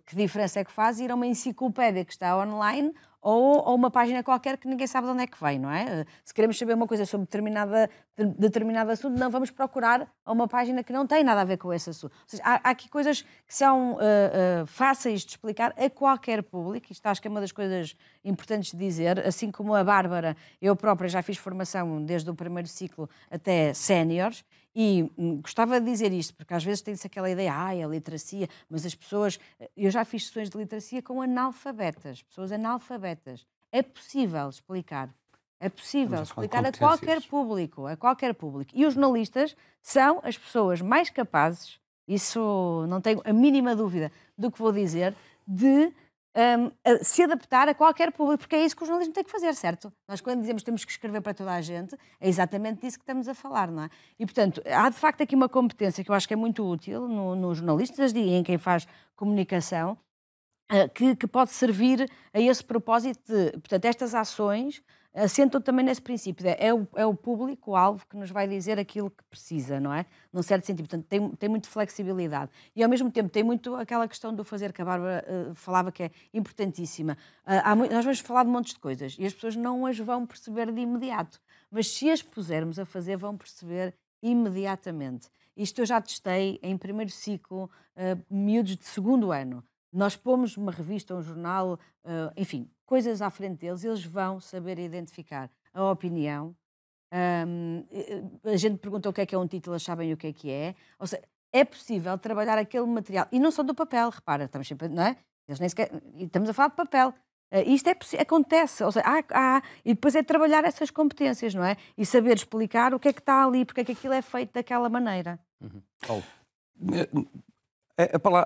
que diferença é que faz ir a uma enciclopédia que está online ou uma página qualquer que ninguém sabe de onde é que vem, não é? Se queremos saber uma coisa sobre determinado assunto, não vamos procurar a uma página que não tem nada a ver com esse assunto. Ou seja, há aqui coisas que são fáceis de explicar a qualquer público, isto acho que é uma das coisas importantes de dizer, assim como a Bárbara, eu própria já fiz formação desde o primeiro ciclo até séniores, e gostava de dizer isto, porque às vezes tem-se aquela ideia, a literacia, mas as pessoas... Eu já fiz sessões de literacia com analfabetas, pessoas analfabetas. É possível explicar. É possível explicar a qualquer público, E os jornalistas são as pessoas mais capazes, isso não tenho a mínima dúvida do que vou dizer, de se adaptar a qualquer público, porque é isso que o jornalismo tem que fazer, certo? Nós, quando dizemos que temos que escrever para toda a gente, é exatamente disso que estamos a falar, não é? E, portanto, há de facto aqui uma competência que eu acho que é muito útil nos jornalistas e em quem faz comunicação, que pode servir a esse propósito de, portanto, estas ações assentam também nesse princípio, é o público-alvo que nos vai dizer aquilo que precisa, não é? Num certo sentido, portanto, tem muito flexibilidade. E, ao mesmo tempo, tem muito aquela questão do fazer, que a Bárbara falava, que é importantíssima. Nós vamos falar de montes de coisas e as pessoas não as vão perceber de imediato, mas se as pusermos a fazer, vão perceber imediatamente. Isto eu já testei em primeiro ciclo, miúdos de segundo ano. Nós pomos uma revista, um jornal, enfim, coisas à frente deles, eles vão saber identificar a opinião. A gente pergunta o que é um título, eles sabem o que é. Ou seja, é possível trabalhar aquele material. E não só do papel, repara, estamos sempre, não é? Eles nem sequer, estamos a falar de papel. Isto acontece, ou seja, e depois é trabalhar essas competências, não é? E saber explicar o que é que está ali, porque é que aquilo é feito daquela maneira.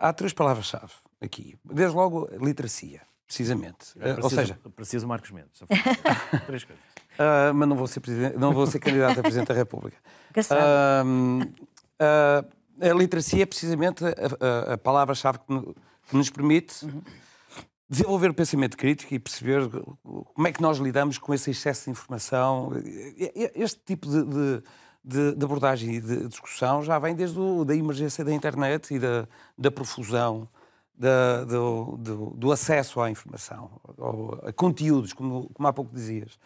Há 3 palavras-chave aqui. Desde logo, literacia, precisamente. Ou seja, preciso Marcos Mendes. 3 coisas. Mas não vou ser candidato a Presidente da República. A literacia é precisamente a palavra-chave que nos permite desenvolver o pensamento crítico e perceber como é que nós lidamos com esse excesso de informação. Este tipo de abordagem e de discussão já vem desde da emergência da internet e da profusão do acesso à informação, a conteúdos, como há pouco dizias.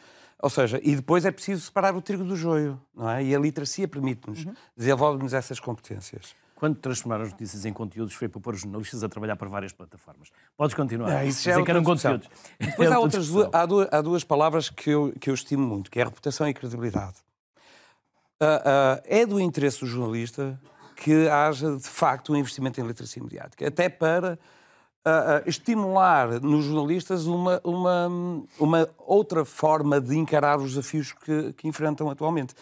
Ou seja, e depois é preciso separar o trigo do joio, não é? E a literacia permite-nos, desenvolve-nos essas competências. Quando transformar as notícias em conteúdos, foi para pôr os jornalistas a trabalhar para várias plataformas. Podes continuar. Isso já é que eram conteúdos. Depois há 2 palavras que eu estimo muito, que é a reputação e a credibilidade. É do interesse do jornalista que haja, de facto, um investimento em literacia mediática, até para estimular nos jornalistas uma outra forma de encarar os desafios que enfrentam atualmente.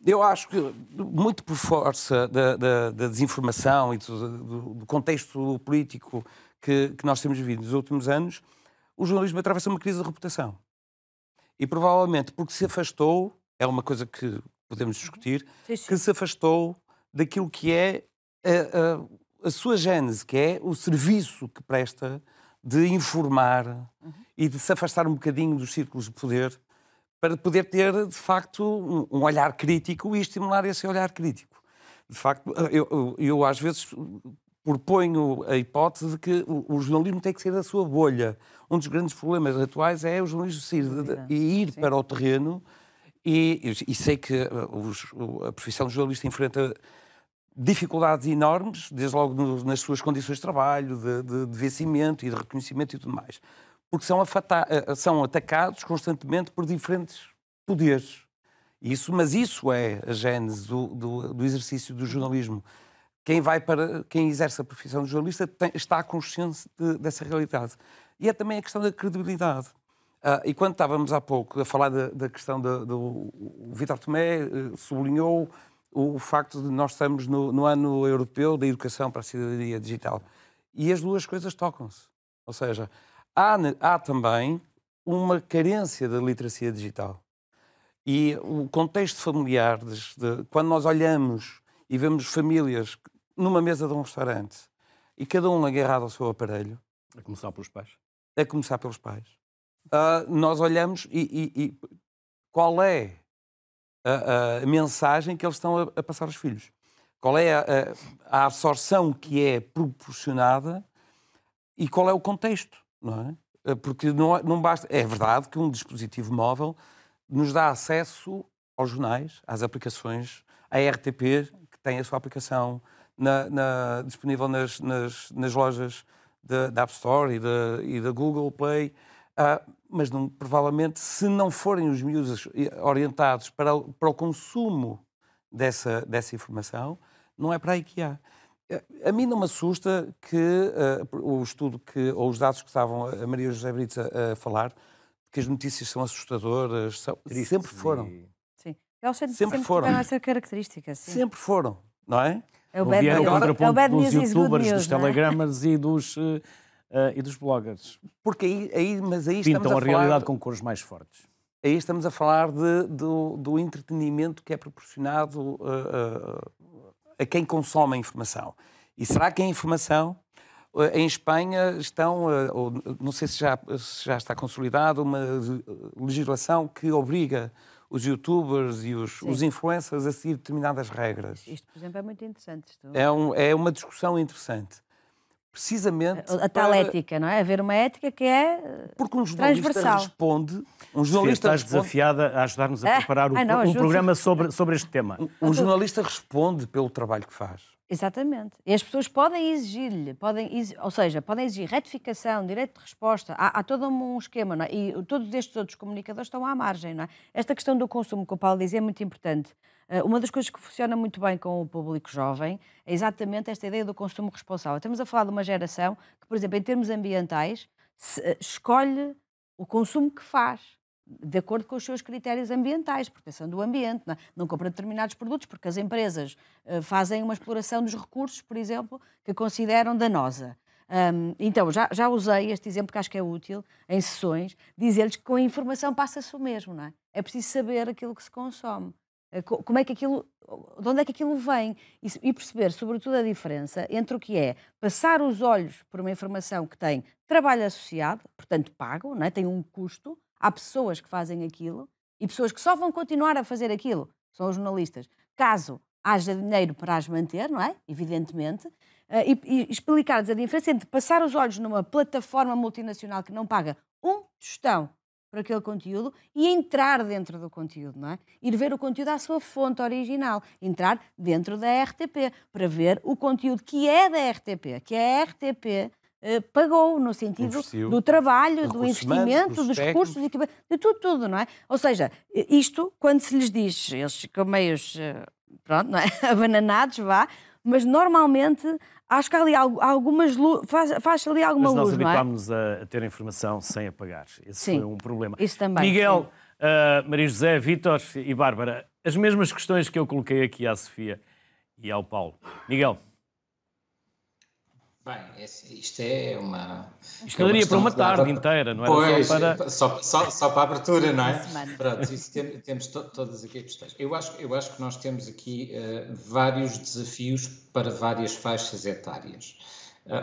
Eu acho que, muito por força da desinformação e do contexto político que nós temos vivido nos últimos anos, o jornalismo atravessa uma crise de reputação. E provavelmente porque se afastou, é uma coisa que podemos discutir, que se afastou daquilo que é a sua gênese, que é o serviço que presta de informar e de se afastar um bocadinho dos círculos de poder para poder ter, de facto, um olhar crítico e estimular esse olhar crítico. De facto, eu às vezes proponho a hipótese de que o jornalismo tem que sair da sua bolha. Um dos grandes problemas atuais é o jornalismo sair e ir para o terreno, e sei que a profissão de jornalista enfrenta dificuldades enormes, desde logo nas suas condições de trabalho, de vencimento e de reconhecimento e tudo mais. Porque são atacados constantemente por diferentes poderes. Mas isso é a gênese do exercício do jornalismo. Quem exerce a profissão de jornalista está consciente dessa realidade. E é também a questão da credibilidade. E quando estávamos há pouco a falar da questão do Vítor Tomé sublinhou o facto de nós estamos no ano europeu da educação para a cidadania digital. E as 2 coisas tocam-se. Ou seja, há também uma carência da literacia digital. E o contexto familiar, quando nós olhamos e vemos famílias numa mesa de um restaurante e cada um agarrado ao seu aparelho... A começar pelos pais. A começar pelos pais. Nós olhamos e qual é a mensagem que eles estão a passar aos filhos? Qual é a absorção que é proporcionada e qual é o contexto? Não é? Porque não basta... É verdade que um dispositivo móvel nos dá acesso aos jornais, às aplicações, à RTP, que tem a sua aplicação disponível nas lojas da App Store e da Google Play, mas provavelmente, se não forem os miúdos orientados para o consumo dessa informação, não é para aí que há. A mim não me assusta que o estudo ou os dados que estavam a Maria José Brites a falar, que as notícias são assustadoras, sempre foram. Sim. Eles sempre foram. Tiveram essa característica. Sim. Sempre foram, não é? É o bad dos news youtubers, dos telegramas e dos bloggers. Porque aí estamos pintam a realidade com cores mais fortes. Aí estamos a falar do entretenimento que é proporcionado a quem consome a informação. E será que a informação Em Espanha estão, não sei se já está consolidada, uma legislação que obriga os youtubers e os influencers a seguir determinadas regras. Isto, por exemplo, é muito interessante. É uma discussão interessante. Precisamente a tal ética, não é? Haver uma ética que é porque um jornalista responde... Estás desafiada a ajudar-nos a preparar um programa sobre este tema. Um jornalista responde pelo trabalho que faz. Exatamente. E as pessoas podem exigir-lhe, ou seja, podem exigir retificação, direito de resposta. Há todo um esquema, não é? E todos estes outros comunicadores estão à margem, não é? Esta questão do consumo que o Paulo dizia é muito importante. Uma das coisas que funciona muito bem com o público jovem é exatamente esta ideia do consumo responsável. Estamos a falar de uma geração que, por exemplo, em termos ambientais, escolhe o consumo que faz, de acordo com os seus critérios ambientais, proteção do ambiente, não compra determinados produtos porque as empresas fazem uma exploração dos recursos, por exemplo, que consideram danosa. Então, já usei este exemplo que acho que é útil, em sessões, dizer-lhes que com a informação passa-se o mesmo, não é? É preciso saber aquilo que se consome. Como é que aquilo, de onde é que aquilo vem e perceber, sobretudo, a diferença entre o que é passar os olhos por uma informação que tem trabalho associado, portanto pago, não é? Tem um custo, há pessoas que fazem aquilo e pessoas que só vão continuar a fazer aquilo, são os jornalistas, caso haja dinheiro para as manter, não é? Evidentemente, e explicar-lhes a diferença entre passar os olhos numa plataforma multinacional que não paga um tostão por aquele conteúdo e entrar dentro do conteúdo, não é? Ir ver o conteúdo à sua fonte original, entrar dentro da RTP, para ver o conteúdo que é da RTP, que a RTP pagou, no sentido do trabalho, do investimento, dos recursos, de tudo, não é? Ou seja, isto, quando se lhes diz, eles ficam meios, pronto, não é? Abananados, vá, mas normalmente acho que há ali algumas faz ali alguma luz, não é? Mas nós habituámos-nos a ter informação sem apagar. Esse foi um problema. Isso também. Miguel, Maria José, Vítor e Bárbara, as mesmas questões que eu coloquei aqui à Sofia e ao Paulo. Miguel. Bem, isto é uma... Isto daria para uma tarde inteira, não era? Pois, só para a abertura, não é? Pronto, isso temos todas aqui as questões. Eu acho que nós temos aqui vários desafios para várias faixas etárias.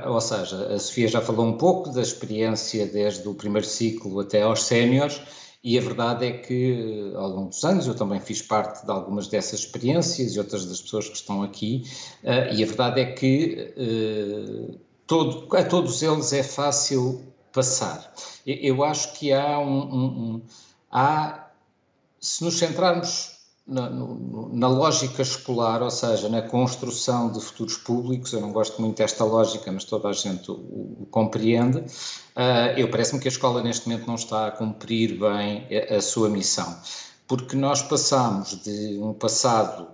Ou seja, a Sofia já falou um pouco da experiência desde o primeiro ciclo até aos séniores, e a verdade é que, ao longo dos anos, eu também fiz parte de algumas dessas experiências e outras das pessoas que estão aqui, e a verdade é que a todos eles é fácil passar. Eu acho que se nos centrarmos na lógica escolar, ou seja, na construção de futuros públicos, eu não gosto muito desta lógica, mas toda a gente o compreende, parece-me que a escola neste momento não está a cumprir bem a sua missão, porque nós passamos de um passado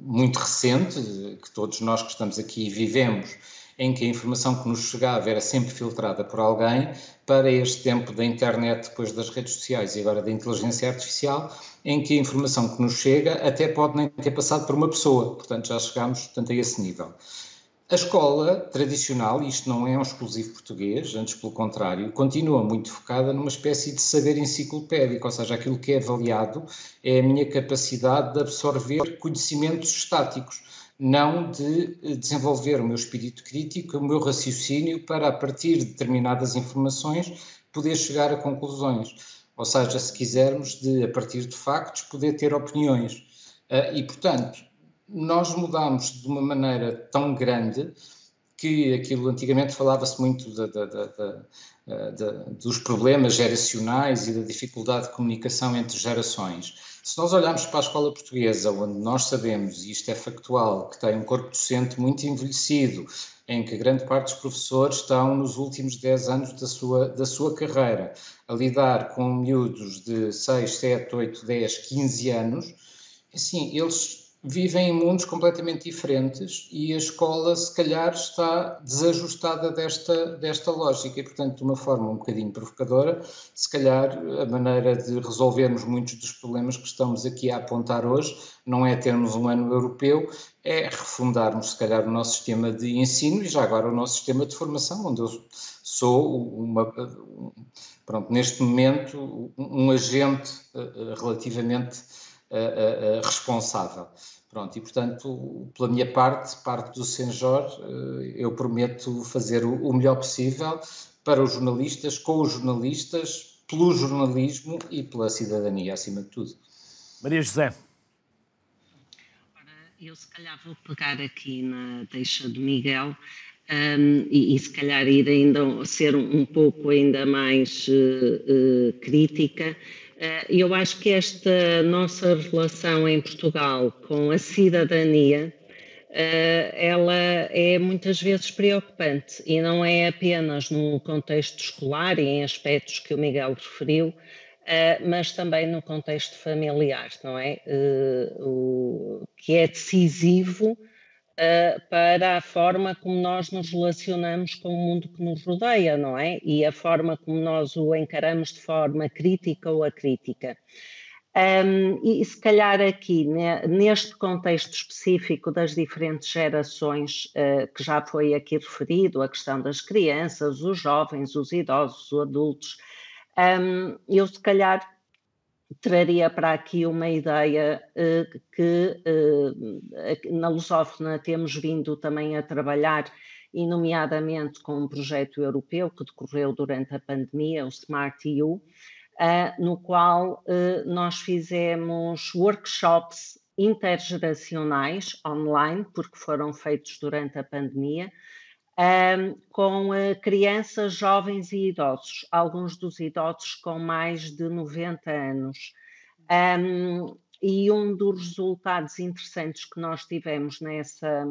muito recente, que todos nós que estamos aqui vivemos, em que a informação que nos chegava era sempre filtrada por alguém, para este tempo da internet, depois das redes sociais e agora da inteligência artificial, em que a informação que nos chega até pode nem ter passado por uma pessoa, portanto já chegámos a esse nível. A escola tradicional, e isto não é um exclusivo português, antes pelo contrário, continua muito focada numa espécie de saber enciclopédico, ou seja, aquilo que é avaliado é a minha capacidade de absorver conhecimentos estáticos, não de desenvolver o meu espírito crítico, o meu raciocínio para, a partir de determinadas informações, poder chegar a conclusões. Ou seja, se quisermos, a partir de factos, poder ter opiniões. E, portanto, nós mudamos de uma maneira tão grande que aquilo antigamente falava-se muito dos problemas geracionais e da dificuldade de comunicação entre gerações. Se nós olharmos para a escola portuguesa, onde nós sabemos, e isto é factual, que tem um corpo docente muito envelhecido, em que grande parte dos professores estão nos últimos 10 anos da sua carreira, a lidar com miúdos de 6, 7, 8, 10, 15 anos, assim, eles vivem em mundos completamente diferentes e a escola, se calhar, está desajustada desta lógica e, portanto, de uma forma um bocadinho provocadora, se calhar a maneira de resolvermos muitos dos problemas que estamos aqui a apontar hoje não é termos um ano europeu, é refundarmos, se calhar, o nosso sistema de ensino e já agora o nosso sistema de formação, onde eu sou neste momento, um agente relativamente responsável. Pronto, e portanto, pela minha parte do Senjor, eu prometo fazer o melhor possível para os jornalistas, com os jornalistas, pelo jornalismo e pela cidadania, acima de tudo. Maria José. Eu se calhar vou pegar aqui na deixa do Miguel e se calhar ir ainda ser um pouco ainda mais crítica. Eu acho que esta nossa relação em Portugal com a cidadania, ela é muitas vezes preocupante e não é apenas no contexto escolar e em aspectos que o Miguel referiu, mas também no contexto familiar, não é? Que é decisivo para a forma como nós nos relacionamos com o mundo que nos rodeia, não é? E a forma como nós o encaramos de forma crítica ou acrítica. E se calhar aqui, neste contexto específico das diferentes gerações, que já foi aqui referido, a questão das crianças, os jovens, os idosos, os adultos, eu se calhar traria para aqui uma ideia que na Lusófona temos vindo também a trabalhar, e nomeadamente com um projeto europeu que decorreu durante a pandemia, o Smart EU, no qual nós fizemos workshops intergeracionais online, porque foram feitos durante a pandemia, com crianças, jovens e idosos, alguns dos idosos com mais de 90 anos. E um dos resultados interessantes que nós tivemos nessa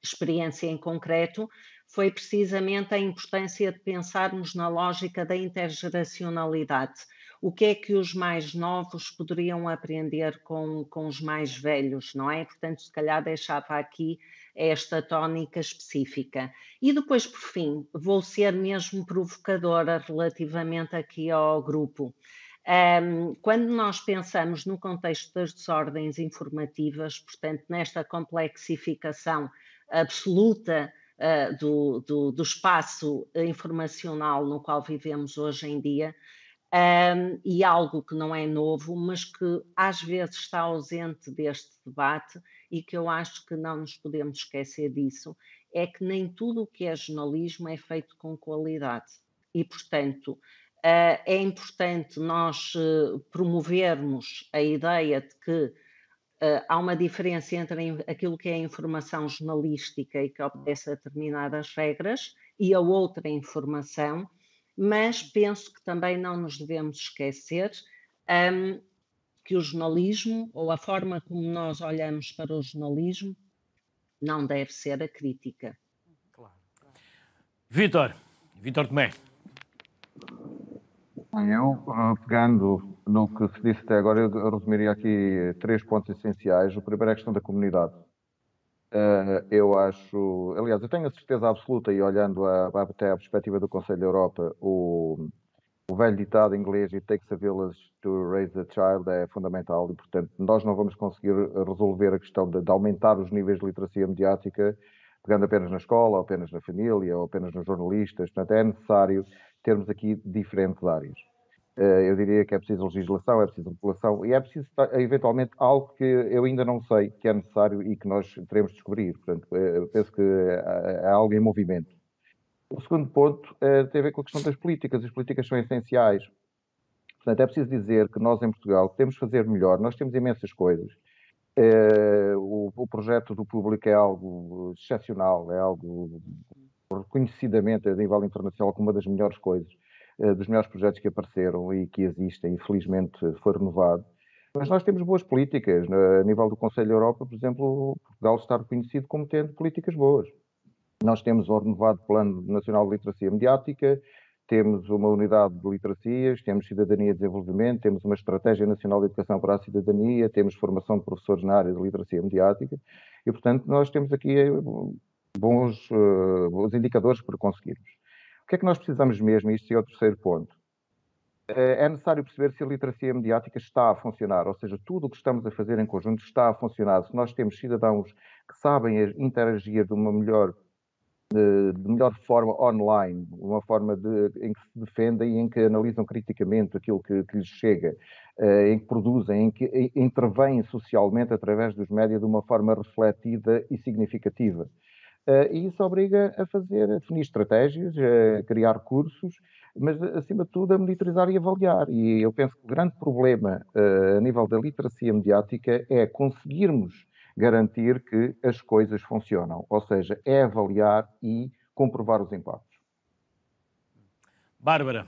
experiência em concreto foi precisamente a importância de pensarmos na lógica da intergeracionalidade. O que é que os mais novos poderiam aprender com os mais velhos, não é? Portanto, se calhar deixava aqui esta tónica específica. E depois, por fim, vou ser mesmo provocadora relativamente aqui ao grupo. Quando nós pensamos no contexto das desordens informativas, portanto, nesta complexificação absoluta do espaço informacional no qual vivemos hoje em dia, e algo que não é novo, mas que às vezes está ausente deste debate e que eu acho que não nos podemos esquecer disso, é que nem tudo o que é jornalismo é feito com qualidade. E, portanto, é importante nós promovermos a ideia de que há uma diferença entre aquilo que é a informação jornalística e que obedece a determinadas regras e a outra informação, mas penso que também não nos devemos esquecer que o jornalismo, ou a forma como nós olhamos para o jornalismo, não deve ser a crítica. Claro. Vítor Tomé. Eu, pegando no que se disse até agora, eu resumiria aqui 3 pontos essenciais. O primeiro é a questão da comunidade. Eu acho, aliás, eu tenho a certeza absoluta, e olhando até a perspectiva do Conselho da Europa, o velho ditado inglês, "It takes a village to raise a child", é fundamental, e portanto nós não vamos conseguir resolver a questão de aumentar os níveis de literacia mediática pegando apenas na escola, ou apenas na família, ou apenas nos jornalistas. Portanto, é necessário termos aqui diferentes áreas. Eu diria que é preciso legislação, é preciso regulação e é preciso, eventualmente, algo que eu ainda não sei que é necessário e que nós teremos de descobrir. Portanto, eu penso que é algo em movimento. O segundo ponto tem a ver com a questão das políticas. As políticas são essenciais. Portanto, é preciso dizer que nós, em Portugal, temos de fazer melhor. Nós temos imensas coisas. O projeto do público é algo excepcional, é algo reconhecidamente a nível internacional como uma das melhores coisas, dos melhores projetos que apareceram e que existem, e felizmente foi renovado. Mas nós temos boas políticas. A nível do Conselho da Europa, por exemplo, Portugal está reconhecido como tendo políticas boas. Nós temos um renovado Plano Nacional de Literacia Mediática, temos uma unidade de literacias, temos cidadania e desenvolvimento, temos uma estratégia nacional de educação para a cidadania, temos formação de professores na área de literacia mediática e, portanto, nós temos aqui bons indicadores para conseguirmos. O que é que nós precisamos mesmo? Isto é o terceiro ponto. É necessário perceber se a literacia mediática está a funcionar, ou seja, tudo o que estamos a fazer em conjunto está a funcionar. Se nós temos cidadãos que sabem interagir de uma melhor de melhor forma online, uma forma em que se defendem e em que analisam criticamente aquilo que lhes chega, em que produzem, em que intervêm socialmente através dos médias de uma forma refletida e significativa. E isso obriga a definir estratégias, a criar cursos, mas, acima de tudo, a monitorizar e avaliar. E eu penso que o grande problema a nível da literacia mediática é conseguirmos garantir que as coisas funcionam, ou seja, é avaliar e comprovar os impactos. Bárbara.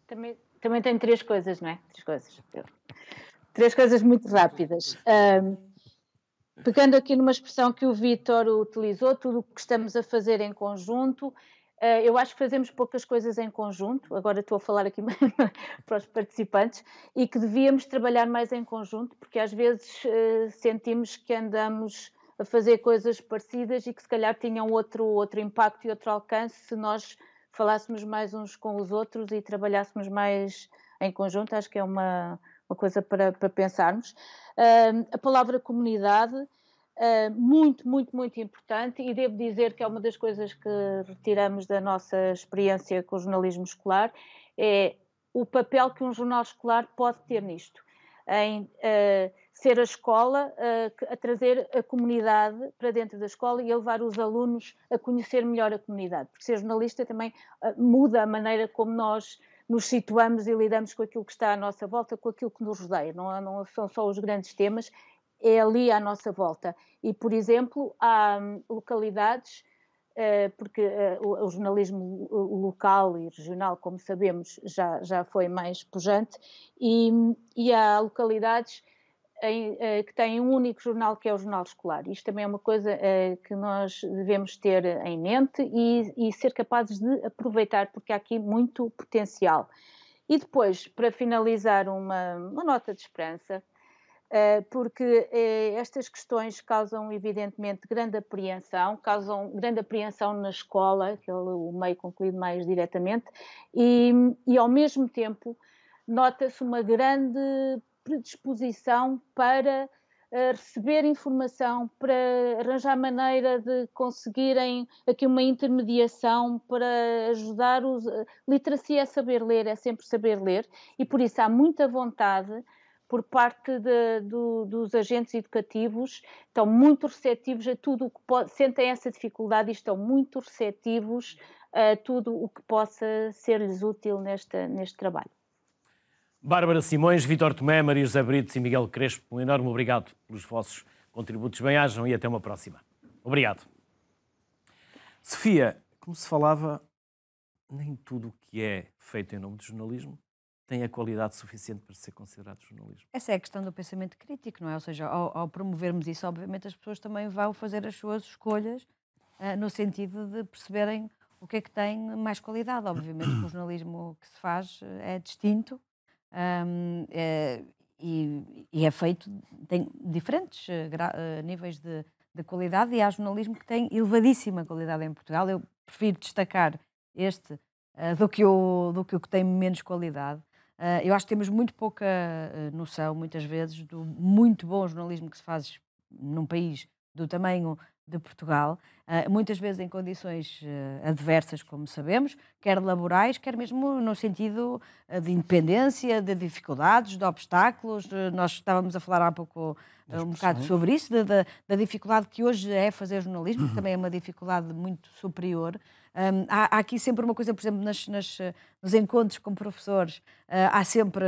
Também tenho 3 coisas, não é? 3 coisas. 3 coisas muito rápidas. Pegando aqui numa expressão que o Vítor utilizou, tudo o que estamos a fazer em conjunto, eu acho que fazemos poucas coisas em conjunto, agora estou a falar aqui para os participantes, e que devíamos trabalhar mais em conjunto, porque às vezes sentimos que andamos a fazer coisas parecidas e que se calhar tinham outro impacto e outro alcance se nós falássemos mais uns com os outros e trabalhássemos mais em conjunto. Acho que é uma coisa para pensarmos. A palavra comunidade, muito, muito, muito importante, e devo dizer que é uma das coisas que retiramos da nossa experiência com o jornalismo escolar, é o papel que um jornal escolar pode ter nisto, em ser a escola, a trazer a comunidade para dentro da escola e a levar os alunos a conhecer melhor a comunidade, porque ser jornalista também muda a maneira como nós nos situamos e lidamos com aquilo que está à nossa volta, com aquilo que nos rodeia. Não são só os grandes temas, é ali à nossa volta. E, por exemplo, há localidades, porque o jornalismo local e regional, como sabemos, já foi mais pujante, e há localidades que têm um único jornal, que é o jornal escolar. Isto também é uma coisa que nós devemos ter em mente e ser capazes de aproveitar, porque há aqui muito potencial. E depois, para finalizar, uma nota de esperança, porque estas questões causam, evidentemente, grande apreensão na escola, que é o meio concluído mais diretamente, e ao mesmo tempo nota-se uma grande predisposição para receber informação, para arranjar maneira de conseguirem aqui uma intermediação para ajudar literacia é saber ler, é sempre saber ler, e por isso há muita vontade por parte dos agentes educativos, estão muito receptivos a tudo o que sentem essa dificuldade e estão muito receptivos a tudo o que possa ser-lhes útil neste trabalho. Bárbara Simões, Vítor Tomé, Maria José Brites e Miguel Crespo, um enorme obrigado pelos vossos contributos. Bem-ajam e até uma próxima. Obrigado. Sofia, como se falava, nem tudo o que é feito em nome do jornalismo tem a qualidade suficiente para ser considerado jornalismo. Essa é a questão do pensamento crítico, não é? Ou seja, ao promovermos isso, obviamente as pessoas também vão fazer as suas escolhas no sentido de perceberem o que é que tem mais qualidade. Obviamente que o jornalismo que se faz é distinto e é feito, tem diferentes níveis de qualidade, e há jornalismo que tem elevadíssima qualidade em Portugal. Eu prefiro destacar este do que o que tem menos qualidade. Eu acho que temos muito pouca noção, muitas vezes, do muito bom jornalismo que se faz num país do tamanho de Portugal, muitas vezes em condições adversas, como sabemos, quer laborais, quer mesmo no sentido de independência, de dificuldades, de obstáculos. Nós estávamos a falar há pouco um bocado sobre isso, da dificuldade que hoje é fazer jornalismo, que também é uma dificuldade muito superior. Há aqui sempre uma coisa, por exemplo, nos encontros com professores, há sempre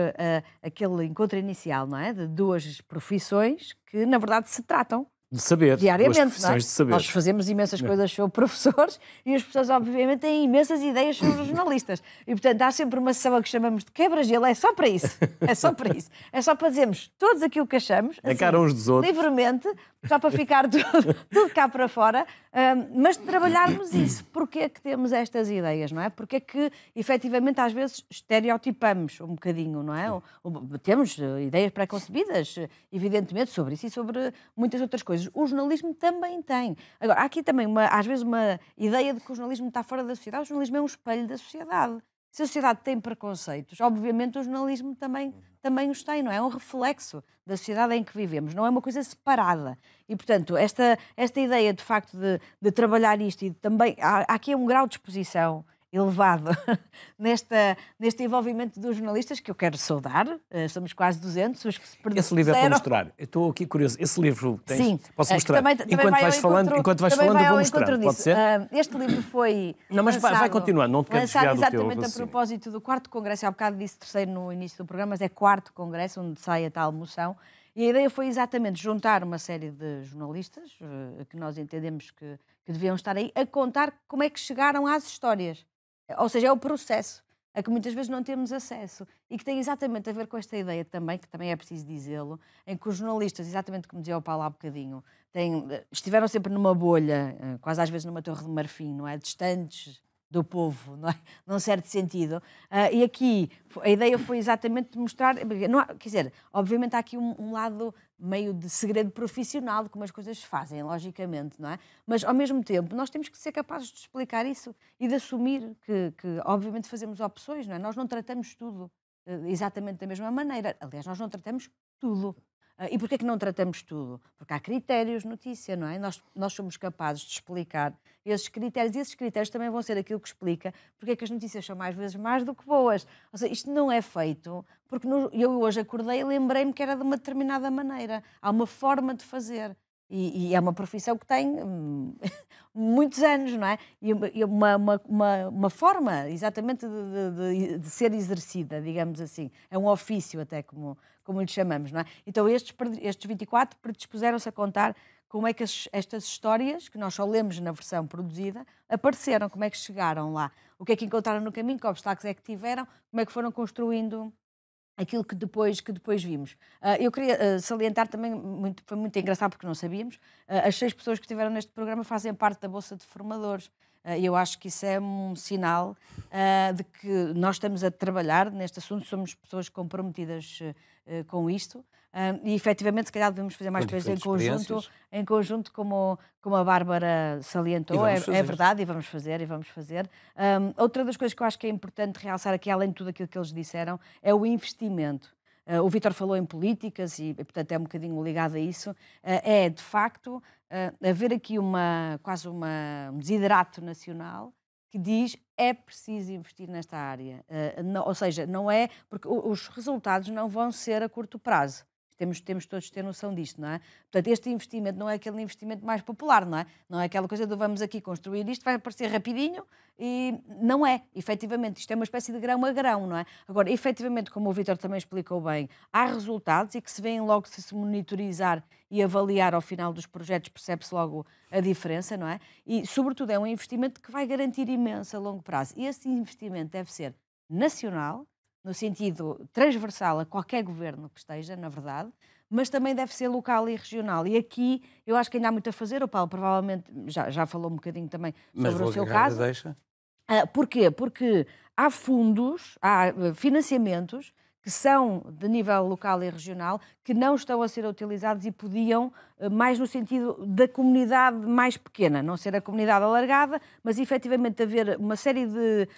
aquele encontro inicial, não é? De duas profissões que, na verdade, se tratam de saber, diariamente, não é? De saber. Nós fazemos imensas coisas sobre professores e as pessoas, obviamente, têm imensas ideias sobre os jornalistas. E, portanto, há sempre uma sessão que chamamos de quebra-gelo. É só para isso. É só para isso. É só para dizermos todos aquilo que achamos, assim, cara uns dos outros, livremente, só para ficar tudo cá para fora, mas trabalharmos isso. Porquê é que temos estas ideias, não é? Porquê é que, efetivamente, às vezes estereotipamos um bocadinho, não é? Temos ideias pré-concebidas, evidentemente, sobre isso e sobre muitas outras coisas. O jornalismo também tem. Agora, há aqui também, às vezes, uma ideia de que o jornalismo está fora da sociedade. O jornalismo é um espelho da sociedade. Se a sociedade tem preconceitos, obviamente o jornalismo também os tem, não é? É um reflexo da sociedade em que vivemos, não é uma coisa separada. E, portanto, esta ideia, de facto, de trabalhar isto e também... Há aqui um grau de exposição elevado neste envolvimento dos jornalistas, que eu quero saudar. Somos quase 200, os que se perderam. Esse livro é para mostrar. Eu estou aqui curioso. Esse livro tens? Sim. Posso mostrar? Enquanto vais falando, eu vou mostrar. Pode ser? Este livro foi Não, mas vai continuando, não te quero desviar do teu exatamente a propósito do 4º Congresso. Há bocado disse 3º no início do programa, mas é 4º Congresso, onde sai a tal moção. E a ideia foi exatamente juntar uma série de jornalistas, que nós entendemos que deviam estar aí, a contar como é que chegaram às histórias. Ou seja, é o processo a que muitas vezes não temos acesso e que tem exatamente a ver com esta ideia também, que também é preciso dizê-lo, em que os jornalistas, exatamente como dizia o Paulo há bocadinho, estiveram sempre numa bolha, quase às vezes numa torre de marfim, não é? Distantes do povo, não é? Num certo sentido. E aqui a ideia foi exatamente mostrar... Não há, quer dizer, obviamente há aqui um lado meio de segredo profissional de como as coisas se fazem, logicamente, não é? Mas, ao mesmo tempo, nós temos que ser capazes de explicar isso e de assumir que obviamente, fazemos opções, não é? Nós não tratamos tudo exatamente da mesma maneira. Aliás, nós não tratamos tudo. E porquê que não tratamos tudo? Porque há critérios de notícia, não é? Nós somos capazes de explicar esses critérios, e esses critérios também vão ser aquilo que explica porque é que as notícias são mais vezes mais do que boas. Ou seja, isto não é feito porque eu hoje acordei e lembrei-me que era de uma determinada maneira. Há uma forma de fazer. E é uma profissão que tem muitos anos, não é? E uma forma, exatamente, de ser exercida, digamos assim. É um ofício até, como lhe chamamos, não é? Então estes 24 predispuseram-se a contar como é que estas histórias, que nós só lemos na versão produzida, apareceram, como é que chegaram lá, o que é que encontraram no caminho, que obstáculos é que tiveram, como é que foram construindo aquilo que depois vimos. Eu queria salientar também, foi muito engraçado porque não sabíamos, as 6 pessoas que estiveram neste programa fazem parte da Bolsa de Formadores. E eu acho que isso é um sinal de que nós estamos a trabalhar neste assunto, somos pessoas comprometidas com isto. E efetivamente, se calhar devemos fazer mais coisas em conjunto, como a Bárbara salientou, é verdade, e vamos fazer. Outra das coisas que eu acho que é importante realçar aqui, além de tudo aquilo que eles disseram, é o investimento. O Vítor falou em políticas e, portanto, é um bocadinho ligado a isso. É, de facto, haver aqui quase um desiderato nacional que diz é preciso investir nesta área. Ou seja, não é... Porque os resultados não vão ser a curto prazo. Temos todos de ter noção disto, não é? Portanto, este investimento não é aquele investimento mais popular, não é? Não é aquela coisa de vamos aqui construir isto, vai aparecer rapidinho e não é. Efetivamente, isto é uma espécie de grão a grão, não é? Agora, efetivamente, como o Vítor também explicou bem, há resultados e que se vêem logo se monitorizar e avaliar ao final dos projetos, percebe-se logo a diferença, não é? E, sobretudo, é um investimento que vai garantir imenso a longo prazo. E esse investimento deve ser nacional, no sentido transversal a qualquer governo que esteja, na verdade, mas também deve ser local e regional. E aqui eu acho que ainda há muito a fazer. O Paulo provavelmente já falou um bocadinho também sobre o seu caso. Porquê? Porque há fundos, há financiamentos que são de nível local e regional, que não estão a ser utilizados e podiam, mais no sentido da comunidade mais pequena, não ser a comunidade alargada, mas efetivamente haver uma série de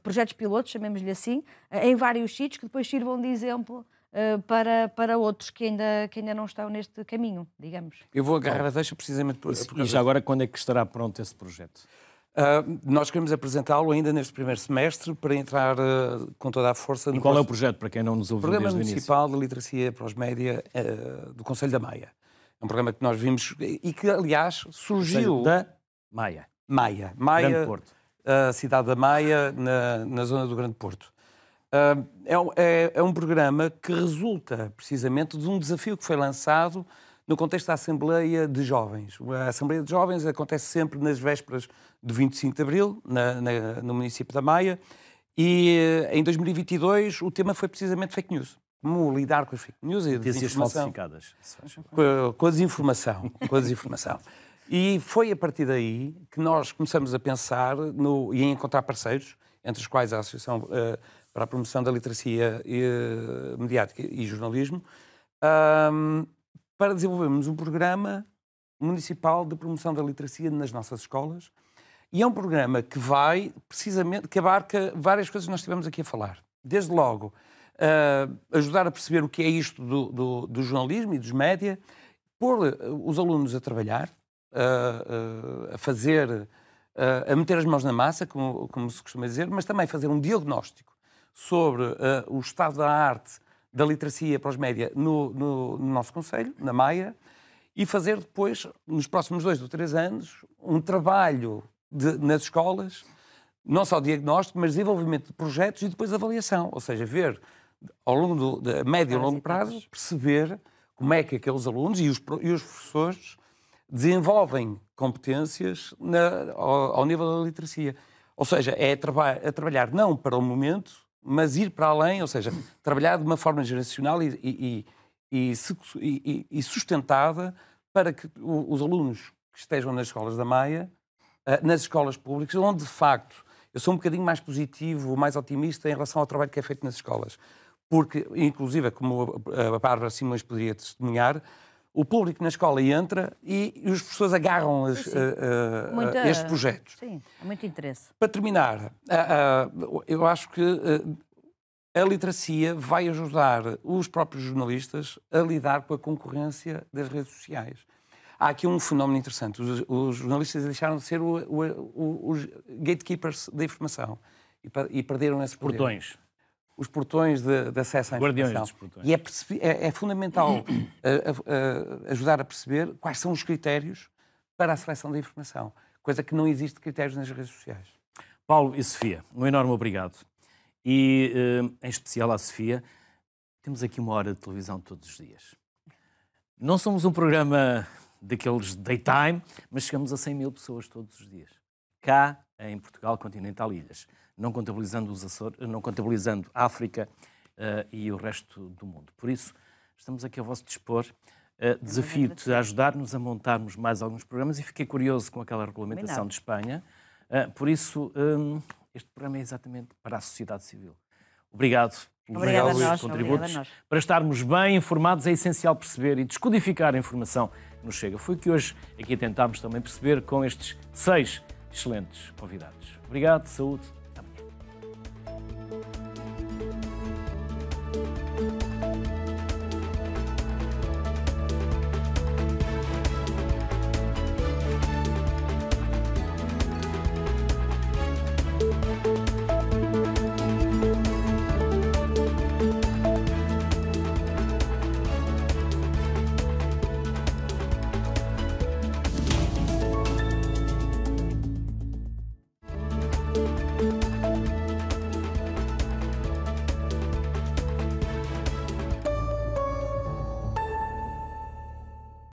projetos pilotos, chamemos-lhe assim, em vários sítios, que depois sirvam de exemplo para outros que ainda não estão neste caminho, digamos. Eu vou agarrar a deixa precisamente por E já agora, quando é que estará pronto esse projeto? Nós queremos apresentá-lo ainda neste primeiro semestre para entrar com toda a força no... E qual é o projeto, para quem não nos ouviu desde o início? Programa Municipal de Literacia para os Média do Conselho da Maia. É um programa que nós vimos e que, aliás, surgiu... Da Maia. Maia. Grande Porto. A cidade da Maia, na zona do Grande Porto. É um programa que resulta, precisamente, de um desafio que foi lançado no contexto da Assembleia de Jovens. A Assembleia de Jovens acontece sempre nas vésperas do 25 de Abril, no município da Maia, e em 2022 o tema foi precisamente fake news. Como lidar com as fake news e a desinformação. Falsificadas. Com a desinformação. E foi a partir daí que nós começamos a pensar e a encontrar parceiros, entre os quais a Associação para a Promoção da Literacia Mediática e Jornalismo, para desenvolvermos um programa municipal de promoção da literacia nas nossas escolas E é um programa que vai, precisamente, que abarca várias coisas que nós estivemos aqui a falar. Desde logo, ajudar a perceber o que é isto do jornalismo e dos média, pôr os alunos a trabalhar, a fazer, a meter as mãos na massa, como se costuma dizer, mas também fazer um diagnóstico sobre o estado da arte, da literacia para os média no nosso concelho, na Maia, e fazer depois, nos próximos 2 ou 3 anos, um trabalho nas escolas, não só diagnóstico, mas desenvolvimento de projetos e depois avaliação. Ou seja, ver ao longo da médio e longo prazo, perceber como é que aqueles alunos e os professores desenvolvem competências ao nível da literacia. Ou seja, é trabalhar não para o momento, mas ir para além, ou seja, trabalhar de uma forma geracional e sustentada para que os alunos que estejam nas escolas da Maia, nas escolas públicas, onde de facto eu sou um bocadinho mais positivo, mais otimista em relação ao trabalho que é feito nas escolas. Porque, inclusive, como a Bárbara Simões poderia testemunhar, o público na escola entra e os professores agarram estes projetos. Sim, há muito interesse. Para terminar, eu acho que a literacia vai ajudar os próprios jornalistas a lidar com a concorrência das redes sociais. Há aqui um fenómeno interessante. Os jornalistas deixaram de ser os gatekeepers da informação e perderam esse poder. Portões. Os portões de acesso à Guardiões informação. dos portões. E é fundamental ajudar a perceber quais são os critérios para a seleção da informação, coisa que não existe critérios nas redes sociais. Paulo e Sofia, um enorme obrigado. E, em especial à Sofia, temos aqui 1 hora de televisão todos os dias. Não somos um programa daqueles daytime, mas chegamos a 100 mil pessoas todos os dias. Cá, em Portugal, continental e ilhas. Não contabilizando os Açores, não contabilizando a África e o resto do mundo. Por isso, estamos aqui ao vosso dispor. Desafio-te a ajudar-nos a montarmos mais alguns programas e fiquei curioso com aquela regulamentação de Espanha. Por isso, este programa é exatamente para a sociedade civil. Obrigado pelos vossos contributos. Para estarmos bem informados é essencial perceber e descodificar a informação que nos chega. Foi o que hoje aqui tentámos também perceber com estes 6 excelentes convidados. Obrigado, saúde. Amanhã.